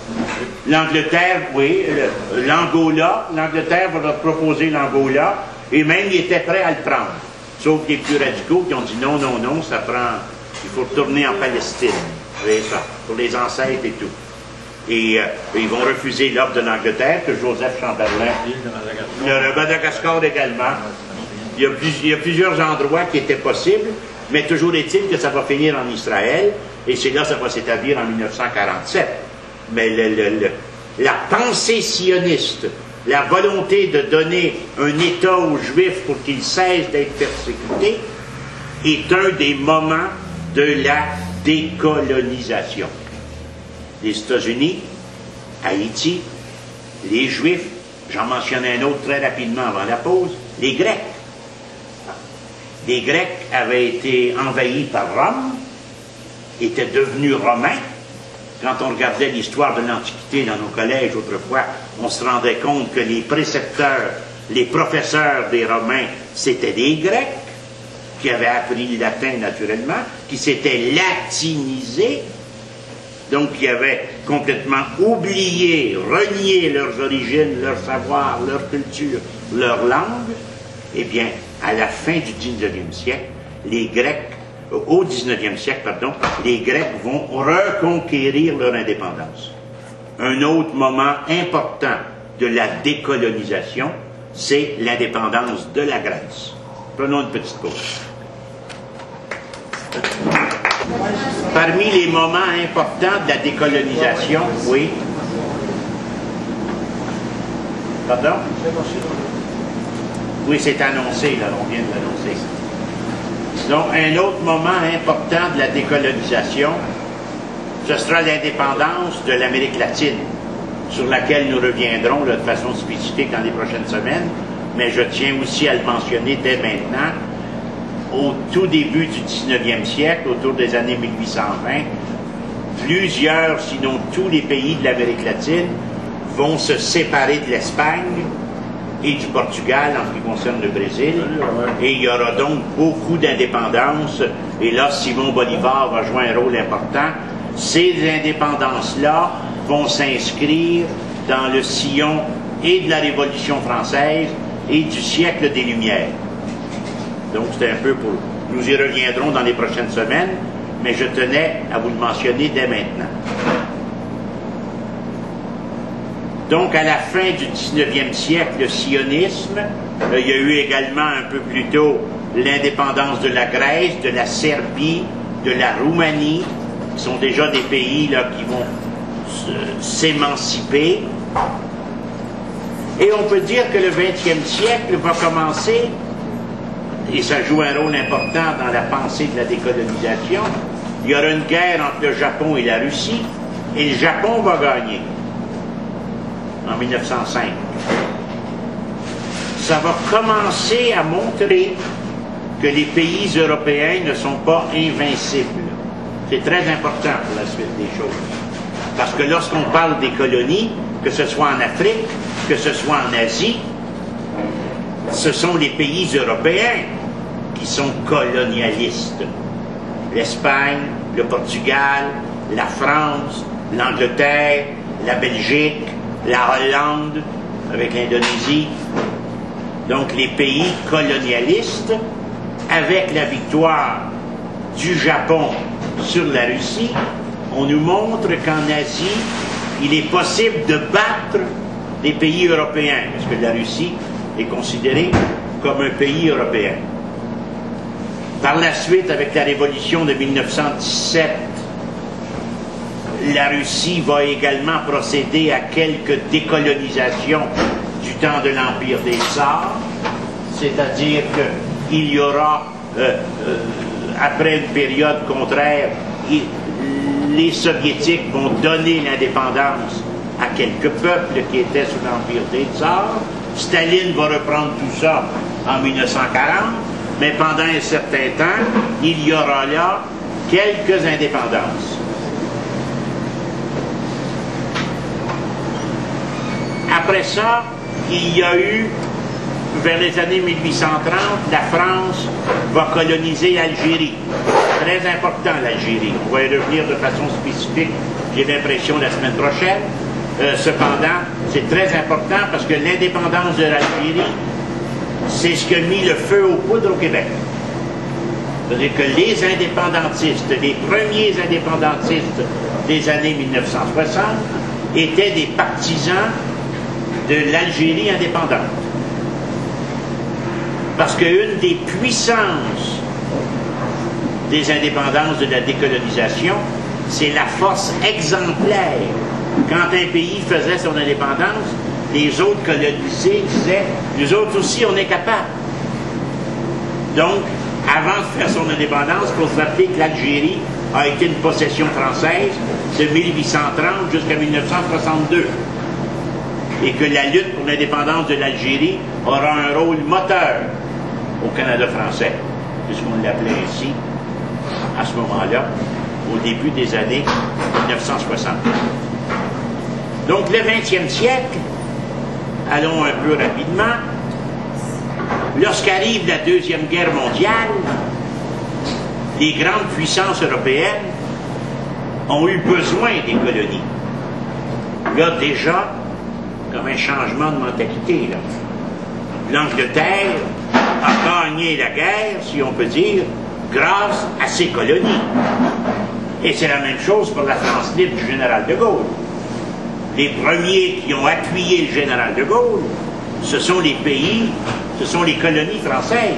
L'Angleterre, oui, l'Angleterre va leur proposer l'Angola, et même ils étaient prêts à le prendre. Sauf les plus radicaux qui ont dit non, non, non, ça prend, il faut retourner en Palestine, ça, pour les ancêtres et tout. Et ils vont refuser l'offre de l'Angleterre, que Joseph Chamberlain, le Madagascar également. Il y a plusieurs endroits qui étaient possibles, mais toujours est-il que ça va finir en Israël, et c'est là que ça va s'établir en 1947. Mais la pensée sioniste, la volonté de donner un État aux Juifs pour qu'ils cessent d'être persécutés, est un des moments de la décolonisation. Les États-Unis, Haïti, les Juifs, j'en mentionnais un autre très rapidement avant la pause, les Grecs. Les Grecs avaient été envahis par Rome, étaient devenus romains. Quand on regardait l'histoire de l'Antiquité dans nos collèges autrefois, on se rendait compte que les précepteurs, les professeurs des Romains, c'était des Grecs, qui avaient appris le latin naturellement, qui s'étaient latinisés, donc qui avaient complètement oublié, renié leurs origines, leur savoir, leur culture, leur langue. Eh bien, à la fin du 19e siècle, les Grecs, au 19e siècle, pardon, les Grecs vont reconquérir leur indépendance. Un autre moment important de la décolonisation, c'est l'indépendance de la Grèce. Prenons une petite pause. Parmi les moments importants de la décolonisation, oui. Pardon? Oui, c'est annoncé, là, on vient de l'annoncer. Donc, un autre moment important de la décolonisation, ce sera l'indépendance de l'Amérique latine, sur laquelle nous reviendrons là, de façon spécifique dans les prochaines semaines, mais je tiens aussi à le mentionner dès maintenant. Au tout début du 19e siècle, autour des années 1820, plusieurs, sinon tous les pays de l'Amérique latine vont se séparer de l'Espagne et du Portugal en ce qui concerne le Brésil, et il y aura donc beaucoup d'indépendance, et là Simon Bolivar va jouer un rôle important. Ces indépendances-là vont s'inscrire dans le sillon et de la Révolution française et du siècle des Lumières. Donc c'était un peu pour... Nous y reviendrons dans les prochaines semaines, mais je tenais à vous le mentionner dès maintenant. Donc à la fin du 19e siècle, le sionisme, il y a eu également un peu plus tôt l'indépendance de la Grèce, de la Serbie, de la Roumanie, qui sont déjà des pays là, qui vont s'émanciper. Et on peut dire que le 20e siècle va commencer, et ça joue un rôle important dans la pensée de la décolonisation. Il y aura une guerre entre le Japon et la Russie, et le Japon va gagner en 1905. Ça va commencer à montrer que les pays européens ne sont pas invincibles. C'est très important pour la suite des choses. Parce que lorsqu'on parle des colonies, que ce soit en Afrique, que ce soit en Asie, ce sont les pays européens qui sont colonialistes. L'Espagne, le Portugal, la France, l'Angleterre, la Belgique, la Hollande, avec l'Indonésie. Donc les pays colonialistes, avec la victoire du Japon sur la Russie, on nous montre qu'en Asie, il est possible de battre les pays européens, parce que la Russie est considérée comme un pays européen. Par la suite, avec la révolution de 1917, la Russie va également procéder à quelques décolonisations du temps de l'Empire des Tsars. c'est-à-dire qu'il y aura, après une période contraire, les Soviétiques vont donner l'indépendance à quelques peuples qui étaient sous l'empire des tsars. Staline va reprendre tout ça en 1940, mais pendant un certain temps, il y aura là quelques indépendances. Après ça, il y a eu, vers les années 1830, la France va coloniser l'Algérie. Très important, l'Algérie. On va y revenir de façon spécifique, j'ai l'impression, la semaine prochaine. Cependant, c'est très important parce que l'indépendance de l'Algérie, c'est ce qui a mis le feu aux poudres au Québec. C'est-à-dire que les indépendantistes, les premiers indépendantistes des années 1960, étaient des partisans de l'Algérie indépendante. Parce qu'une des puissances des indépendances de la décolonisation, c'est la force exemplaire. Quand un pays faisait son indépendance, les autres colonisés disaient « nous autres aussi, on est capables ». Donc, avant de faire son indépendance, il faut se rappeler que l'Algérie a été une possession française de 1830 jusqu'à 1962. Et que la lutte pour l'indépendance de l'Algérie aura un rôle moteur au Canada français, puisqu'on l'appelait ainsi à ce moment-là, au début des années 1960. Donc le 20e siècle, allons un peu rapidement, lorsqu'arrive la Deuxième Guerre mondiale, les grandes puissances européennes ont eu besoin des colonies. Là déjà, comme un changement de mentalité, là. L'Angleterre a gagné la guerre, si on peut dire, grâce à ses colonies. Et c'est la même chose pour la France libre du général de Gaulle. Les premiers qui ont appuyé le général de Gaulle, ce sont les pays, ce sont les colonies françaises.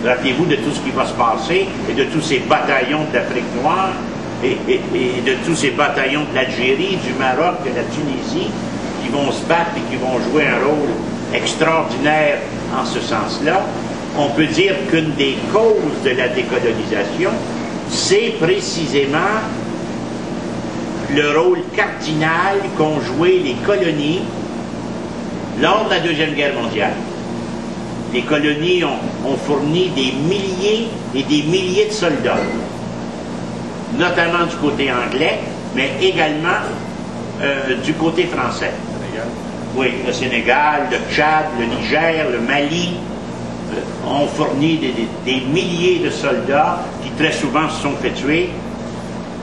Rappelez-vous de tout ce qui va se passer et de tous ces bataillons de l'Afrique noire et de tous ces bataillons de l'Algérie, du Maroc, de la Tunisie, qui vont se battre et qui vont jouer un rôle extraordinaire en ce sens-là. On peut dire qu'une des causes de la décolonisation, c'est précisément le rôle cardinal qu'ont joué les colonies lors de la Deuxième Guerre mondiale. Les colonies ont fourni des milliers et des milliers de soldats, notamment du côté anglais, mais également du côté français. Oui, le Sénégal, le Tchad, le Niger, le Mali ont fourni des milliers de soldats qui très souvent se sont fait tuer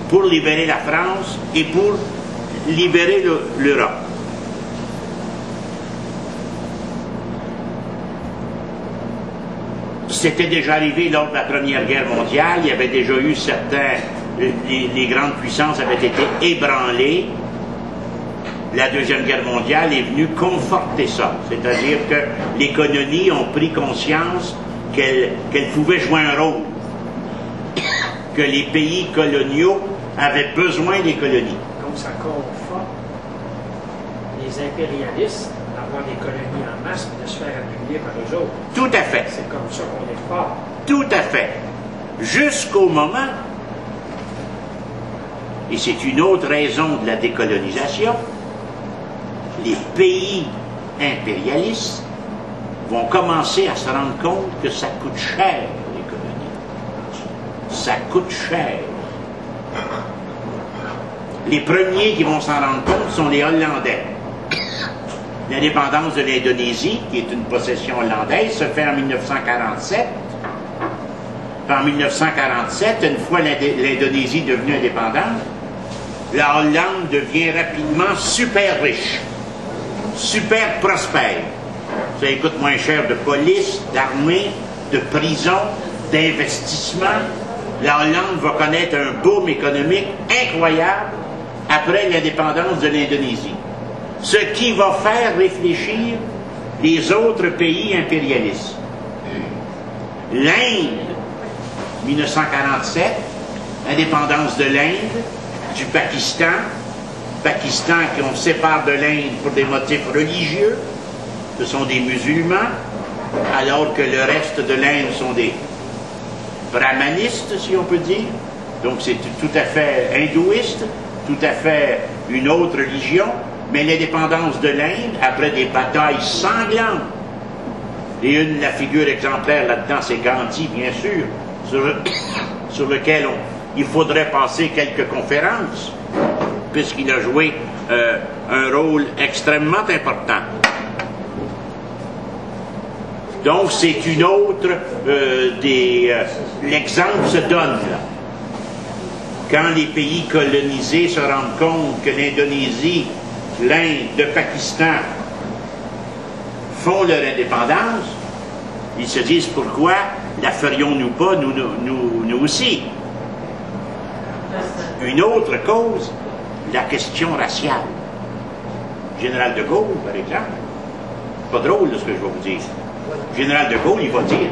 pour libérer la France et pour libérer l'Europe. C'était déjà arrivé lors de la Première Guerre mondiale, il y avait déjà eu certains, les grandes puissances avaient été ébranlées. La Deuxième Guerre mondiale est venue conforter ça, c'est-à-dire que les colonies ont pris conscience qu'elles pouvaient jouer un rôle, que les pays coloniaux avaient besoin des colonies. Donc ça conforte les impérialistes d'avoir des colonies en masse et de se faire appuyer par eux autres. Tout à fait. C'est comme ça qu'on est fort. Tout à fait. Jusqu'au moment, et c'est une autre raison de la décolonisation, les pays impérialistes vont commencer à se rendre compte que ça coûte cher, les colonies. Ça coûte cher. Les premiers qui vont s'en rendre compte sont les Hollandais. L'indépendance de l'Indonésie, qui est une possession hollandaise, se fait en 1947. En 1947, une fois l'Indonésie devenue indépendante, la Hollande devient rapidement super riche, super prospère. Ça coûte moins cher de police, d'armée, de prison, d'investissement. La Hollande va connaître un boom économique incroyable après l'indépendance de l'Indonésie. Ce qui va faire réfléchir les autres pays impérialistes. L'Inde, 1947, indépendance de l'Inde, du Pakistan qu'on sépare de l'Inde pour des motifs religieux, ce sont des musulmans, alors que le reste de l'Inde sont des brahmanistes, si on peut dire. Donc c'est tout à fait hindouiste, tout à fait une autre religion, mais l'indépendance de l'Inde, après des batailles sanglantes, et la figure exemplaire là-dedans, c'est Gandhi, bien sûr, sur lequel il faudrait passer quelques conférences, puisqu'il a joué un rôle extrêmement important. Donc c'est une autre l'exemple se donne là. Quand les pays colonisés se rendent compte que l'Indonésie, l'Inde, le Pakistan font leur indépendance, ils se disent pourquoi la ferions-nous pas nous aussi. Une autre cause, la question raciale. Général de Gaulle, par exemple, pas drôle de ce que je vais vous dire. Général de Gaulle, il va dire,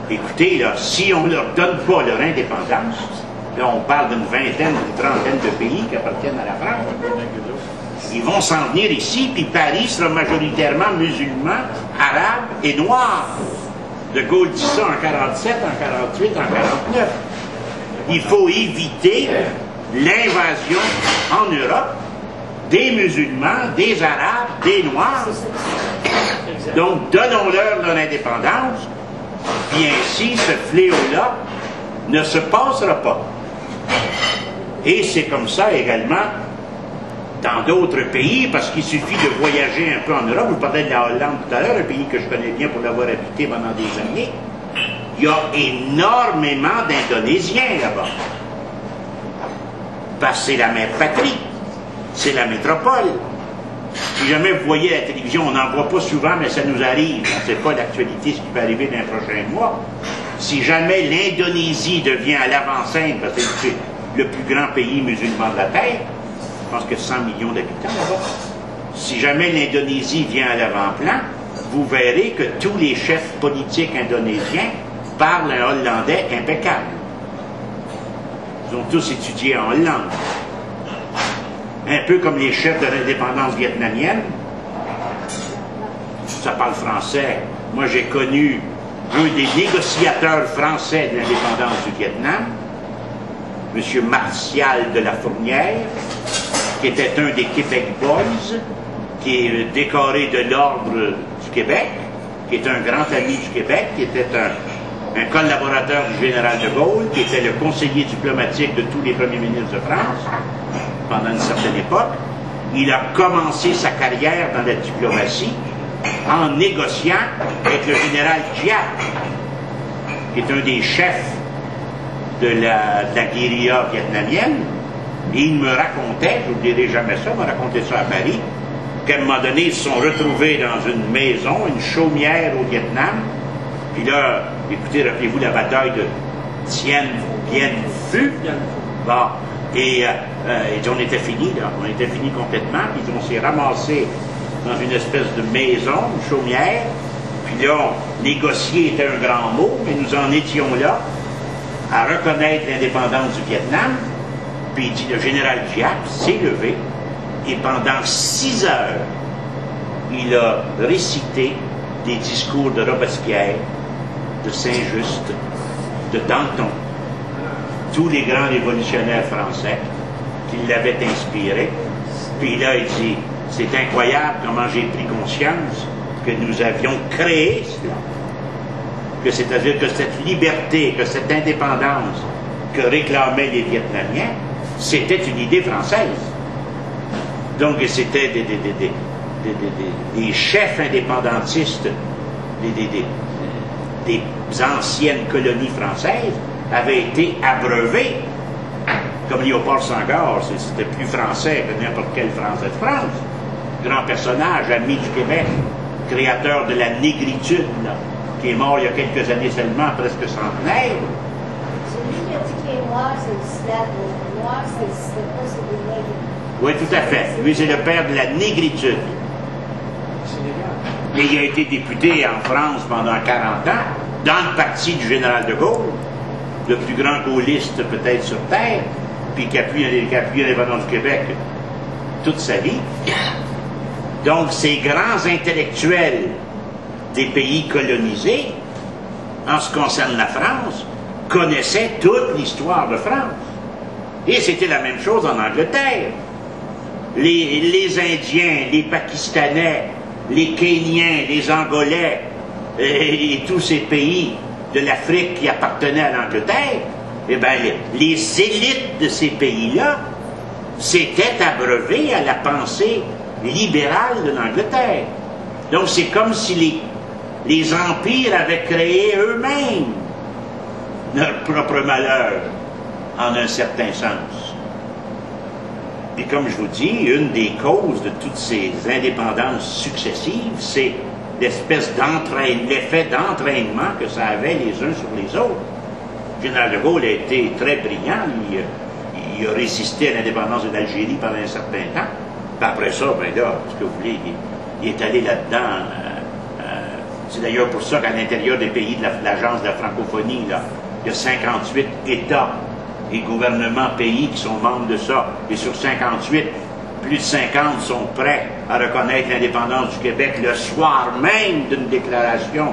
écoutez, là, si on ne leur donne pas leur indépendance, là on parle d'une vingtaine, d'une trentaine de pays qui appartiennent à la France, ils vont s'en venir ici, puis Paris sera majoritairement musulman, arabe et noir. De Gaulle dit ça en 47, en 48, en 49. Il faut éviter l'invasion en Europe des musulmans, des arabes, des noirs. Donc, donnons-leur leur indépendance, puis ainsi, ce fléau-là ne se passera pas. Et c'est comme ça également dans d'autres pays, parce qu'il suffit de voyager un peu en Europe. Vous parlez de la Hollande tout à l'heure, un pays que je connais bien pour l'avoir habité pendant des années. Il y a énormément d'Indonésiens là-bas. Parce que c'est la mère patrie, c'est la métropole. Si jamais vous voyez la télévision, on n'en voit pas souvent, mais ça nous arrive. On ne sait pas l'actualité, ce qui va arriver dans les prochains mois. Si jamais l'Indonésie devient à l'avant-scène, parce que c'est le plus grand pays musulman de la Terre, je pense que 100 millions d'habitants là-bas. Si jamais l'Indonésie vient à l'avant-plan, vous verrez que tous les chefs politiques indonésiens parlent un hollandais impeccable. Ils ont tous étudié en Hollande. Un peu comme les chefs de l'indépendance vietnamienne. Ça parle français. Moi, j'ai connu un des négociateurs français de l'indépendance du Vietnam, M. Martial de la Fournière, qui était un des Québec Boys, qui est décoré de l'Ordre du Québec, qui est un grand ami du Québec, qui était un collaborateur du général de Gaulle, qui était le conseiller diplomatique de tous les premiers ministres de France pendant une certaine époque. Il a commencé sa carrière dans la diplomatie en négociant avec le général Giap, qui est un des chefs de la guérilla vietnamienne. Et il me racontait, je n'oublierai jamais ça, il m'a raconté ça à Paris, qu'à un moment donné, ils se sont retrouvés dans une maison, une chaumière au Vietnam. Puis là, écoutez, rappelez-vous la bataille de Dien Phu. Bon, et on était fini, là. On était fini complètement. Puis on s'est ramassé dans une espèce de maison, une chaumière. Puis là, négocier était un grand mot, mais nous en étions là, à reconnaître l'indépendance du Vietnam. Puis il dit, le général Giap s'est levé, et pendant 6 heures, il a récité des discours de Robespierre, de Saint-Just, de Danton, tous les grands révolutionnaires français qui l'avaient inspiré. Puis là, il dit, c'est incroyable comment j'ai pris conscience que nous avions créé cela. Que c'est-à-dire que cette liberté, que cette indépendance que réclamaient les Vietnamiens, c'était une idée française. Donc c'était des chefs indépendantistes des anciennes colonies françaises avaient été abreuvés, comme Léopold Senghor, c'était plus français que n'importe quel Français de France. Grand personnage, ami du Québec, créateur de la négritude, là, qui est mort il y a quelques années seulement, presque centenaire. Celui qui a dit que les Noirs, c'est pas c'est des nègres. Oui, tout à fait. Lui, c'est le père de la négritude. Et il a été député en France pendant 40 ans, dans le parti du général de Gaulle, le plus grand gaulliste peut-être sur Terre, puis qui appuie l'indépendance du Québec toute sa vie. Donc, ces grands intellectuels des pays colonisés, en ce qui concerne la France, connaissaient toute l'histoire de France. Et c'était la même chose en Angleterre. Les Indiens, les Pakistanais, les Kenyans, les Angolais et tous ces pays de l'Afrique qui appartenaient à l'Angleterre, eh bien, les élites de ces pays-là s'étaient abreuvées à la pensée libérale de l'Angleterre. Donc c'est comme si les empires avaient créé eux-mêmes leur propre malheur, en un certain sens. Et comme je vous dis, une des causes de toutes ces indépendances successives, c'est l'effet d'entraînement que ça avait les uns sur les autres. Le général de Gaulle a été très brillant, il a résisté à l'indépendance de l'Algérie pendant un certain temps. Puis après ça, ben là, ce que vous voulez, il est allé là-dedans. C'est d'ailleurs pour ça qu'à l'intérieur des pays de l'Agence de la francophonie, là, il y a 58 États et gouvernements pays qui sont membres de ça. Et sur 58, plus de 50 sont prêts à reconnaître l'indépendance du Québec le soir même d'une déclaration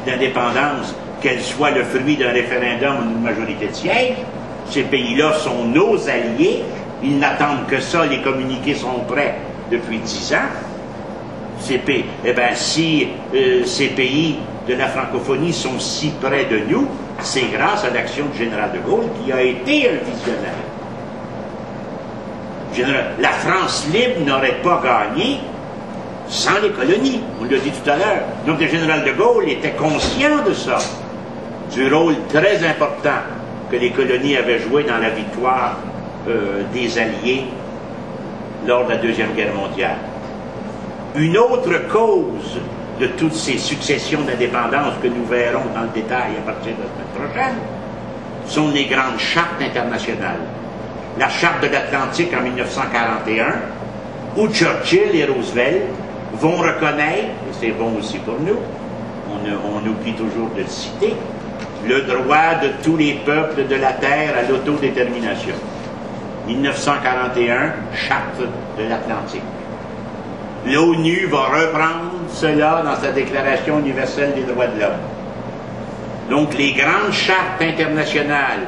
d'indépendance, qu'elle soit le fruit d'un référendum ou d'une majorité de sièges. Ces pays-là sont nos alliés. Ils n'attendent que ça. Les communiqués sont prêts depuis 10 ans. Eh bien, si ces pays de la francophonie sont si près de nous, c'est grâce à l'action du général de Gaulle qui a été un visionnaire. La France libre n'aurait pas gagné sans les colonies, on l'a dit tout à l'heure. Donc le général de Gaulle était conscient de ça, du rôle très important que les colonies avaient joué dans la victoire des Alliés lors de la Deuxième Guerre mondiale. Une autre cause de toutes ces successions d'indépendance que nous verrons dans le détail à partir de la semaine prochaine sont les grandes chartes internationales. La charte de l'Atlantique en 1941, où Churchill et Roosevelt vont reconnaître, et c'est bon aussi pour nous, on oublie toujours de le citer, le droit de tous les peuples de la Terre à l'autodétermination. 1941, charte de l'Atlantique. L'ONU va reprendre cela dans sa Déclaration universelle des droits de l'homme. Donc les grandes chartes internationales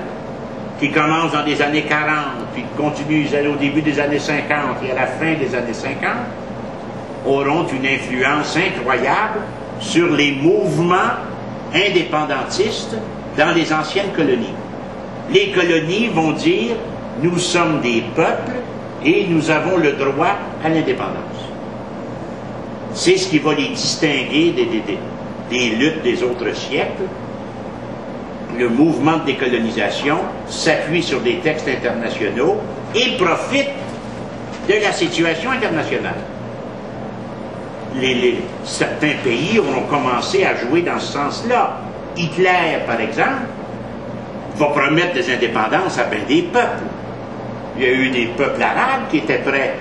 qui commencent dans les années 40, puis continuent au début des années 50 et à la fin des années 50, auront une influence incroyable sur les mouvements indépendantistes dans les anciennes colonies. Les colonies vont dire « nous sommes des peuples et nous avons le droit à l'indépendance ». C'est ce qui va les distinguer des luttes des autres siècles. Le mouvement de décolonisation s'appuie sur des textes internationaux et profite de la situation internationale. Certains pays ont commencé à jouer dans ce sens-là. Hitler, par exemple, va promettre des indépendances à bien des peuples. Il y a eu des peuples arabes qui étaient près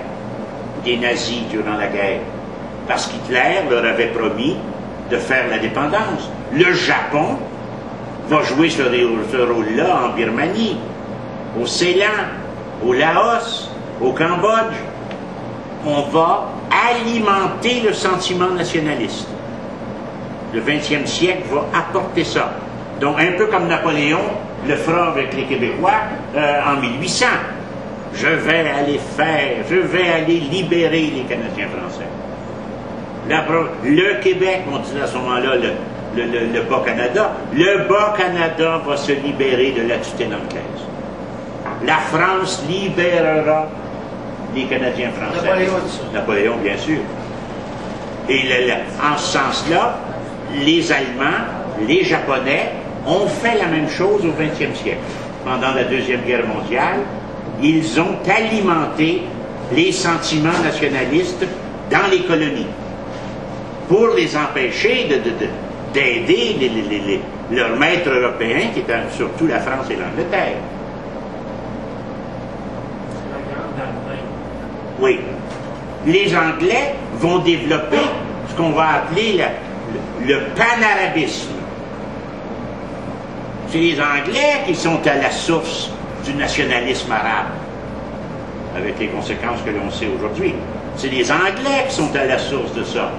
des nazis durant la guerre, parce qu'Hitler leur avait promis de faire l'indépendance. Le Japon va jouer ce rôle-là en Birmanie, au Ceylan, au Laos, au Cambodge. On va alimenter le sentiment nationaliste. Le 20e siècle va apporter ça. Donc, un peu comme Napoléon le fera avec les Québécois en 1800. Je vais aller libérer les Canadiens français. Le Québec, on dit à ce moment-là le Bas-Canada, le Bas-Canada va se libérer de la tutelle anglaise. La France libérera les Canadiens français. Napoléon, bien sûr. Et en ce sens-là, les Allemands, les Japonais ont fait la même chose au XXe siècle. Pendant la Deuxième Guerre mondiale, ils ont alimenté les sentiments nationalistes dans les colonies pour les empêcher d'aider leurs maîtres européens, qui étaient surtout la France et l'Angleterre. Oui. Les Anglais vont développer ce qu'on va appeler le panarabisme. C'est les Anglais qui sont à la source du nationalisme arabe, avec les conséquences que l'on sait aujourd'hui. C'est les Anglais qui sont à la source de ça.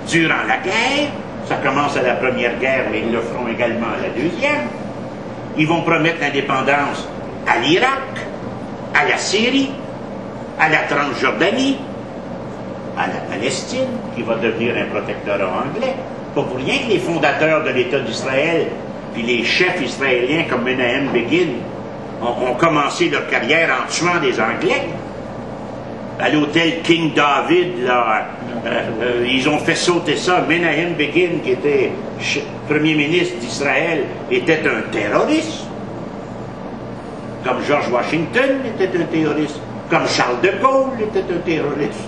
Durant la guerre, Ça commence à la Première Guerre, mais ils le feront également à la Deuxième. Ils vont promettre l'indépendance à l'Irak, à la Syrie, à la Transjordanie, à la Palestine, qui va devenir un protectorat anglais. Pas pour rien que les fondateurs de l'État d'Israël, puis les chefs israéliens comme Menahem Begin, ont commencé leur carrière en tuant des Anglais. À l'hôtel King David, là, ils ont fait sauter ça. Menahem Begin, qui était premier ministre d'Israël, était un terroriste. Comme George Washington était un terroriste. Comme Charles de Gaulle était un terroriste.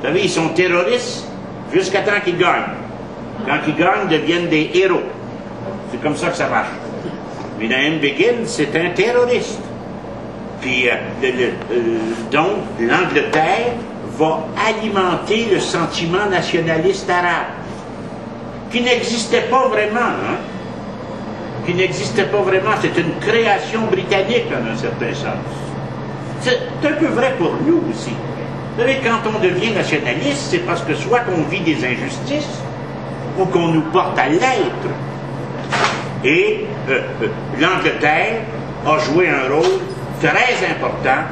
Vous savez, ils sont terroristes jusqu'à temps qu'ils gagnent. Quand ils gagnent, ils deviennent des héros. C'est comme ça que ça marche. Menahem Begin, c'est un terroriste. Puis, donc, l'Angleterre va alimenter le sentiment nationaliste arabe, qui n'existait pas vraiment, hein? Qui n'existait pas vraiment. C'est une création britannique, en un certain sens. C'est un peu vrai pour nous aussi. Vous savez, quand on devient nationaliste, c'est parce que soit qu'on vit des injustices, ou qu'on nous porte à l'être. Et l'Angleterre a joué un rôle très important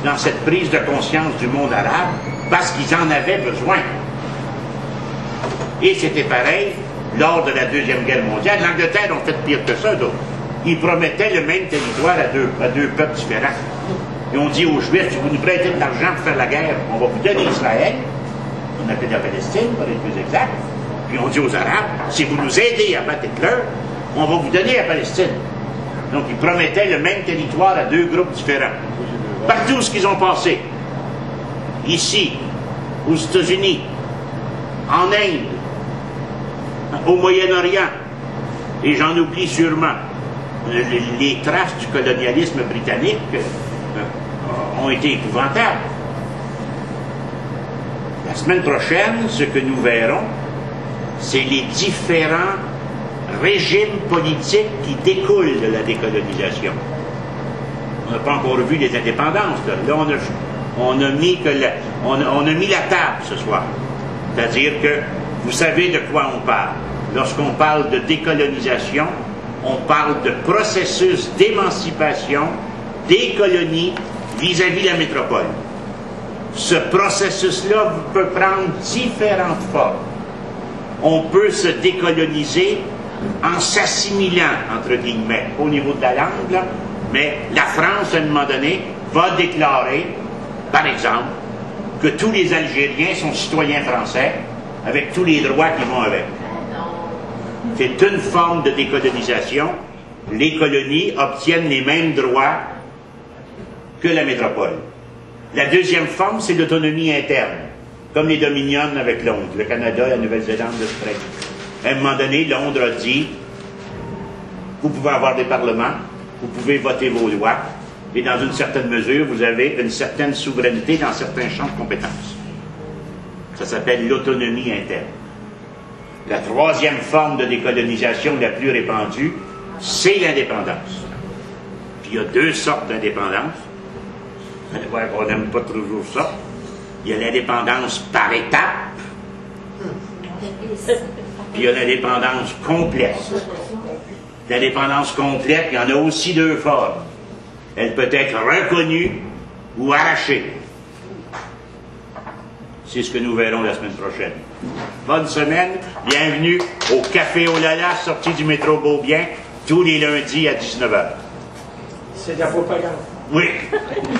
dans cette prise de conscience du monde arabe, parce qu'ils en avaient besoin. Et c'était pareil lors de la Deuxième Guerre mondiale. L'Angleterre ont fait pire que ça, d'autres. Ils promettaient le même territoire à deux peuples différents. Et on dit aux Juifs, si vous nous prêtez de l'argent pour faire la guerre, on va vous donner Israël, on appelle la Palestine, pour être plus exact. Puis on dit aux Arabes, si vous nous aidez à battre Hitler, on va vous donner la Palestine. Donc ils promettaient le même territoire à deux groupes différents. Partout ce qu'ils ont passé, ici, aux États-Unis, en Inde, au Moyen-Orient, et j'en oublie sûrement, les traces du colonialisme britannique ont été épouvantables. La semaine prochaine, ce que nous verrons, c'est les différents régimes politiques qui découlent de la décolonisation. On n'a pas encore vu les indépendances. Là, on a mis la table ce soir. C'est-à-dire que vous savez de quoi on parle. Lorsqu'on parle de décolonisation, on parle de processus d'émancipation des colonies vis-à-vis la métropole. Ce processus-là peut prendre différentes formes. On peut se décoloniser en s'assimilant, entre guillemets, au niveau de la langue, là, mais la France, à un moment donné, va déclarer, par exemple, que tous les Algériens sont citoyens français, avec tous les droits qui vont avec. C'est une forme de décolonisation. Les colonies obtiennent les mêmes droits que la métropole. La deuxième forme, c'est l'autonomie interne, comme les Dominions avec Londres, le Canada, la Nouvelle-Zélande, l'Australie. À un moment donné, Londres a dit, vous pouvez avoir des parlements, vous pouvez voter vos lois, et dans une certaine mesure, vous avez une certaine souveraineté dans certains champs de compétences. Ça s'appelle l'autonomie interne. La troisième forme de décolonisation la plus répandue, c'est l'indépendance. Puis il y a deux sortes d'indépendance. Vous allez voir qu'on n'aime pas toujours ça. Il y a l'indépendance par étapes, puis il y a l'indépendance complète. L'indépendance complète, il y en a aussi deux formes. Elle peut être reconnue ou arrachée. C'est ce que nous verrons la semaine prochaine. Bonne semaine, bienvenue au Café Olala, sortie du métro Beaubien, tous les lundis à 19h. C'est de la propagande. Oui.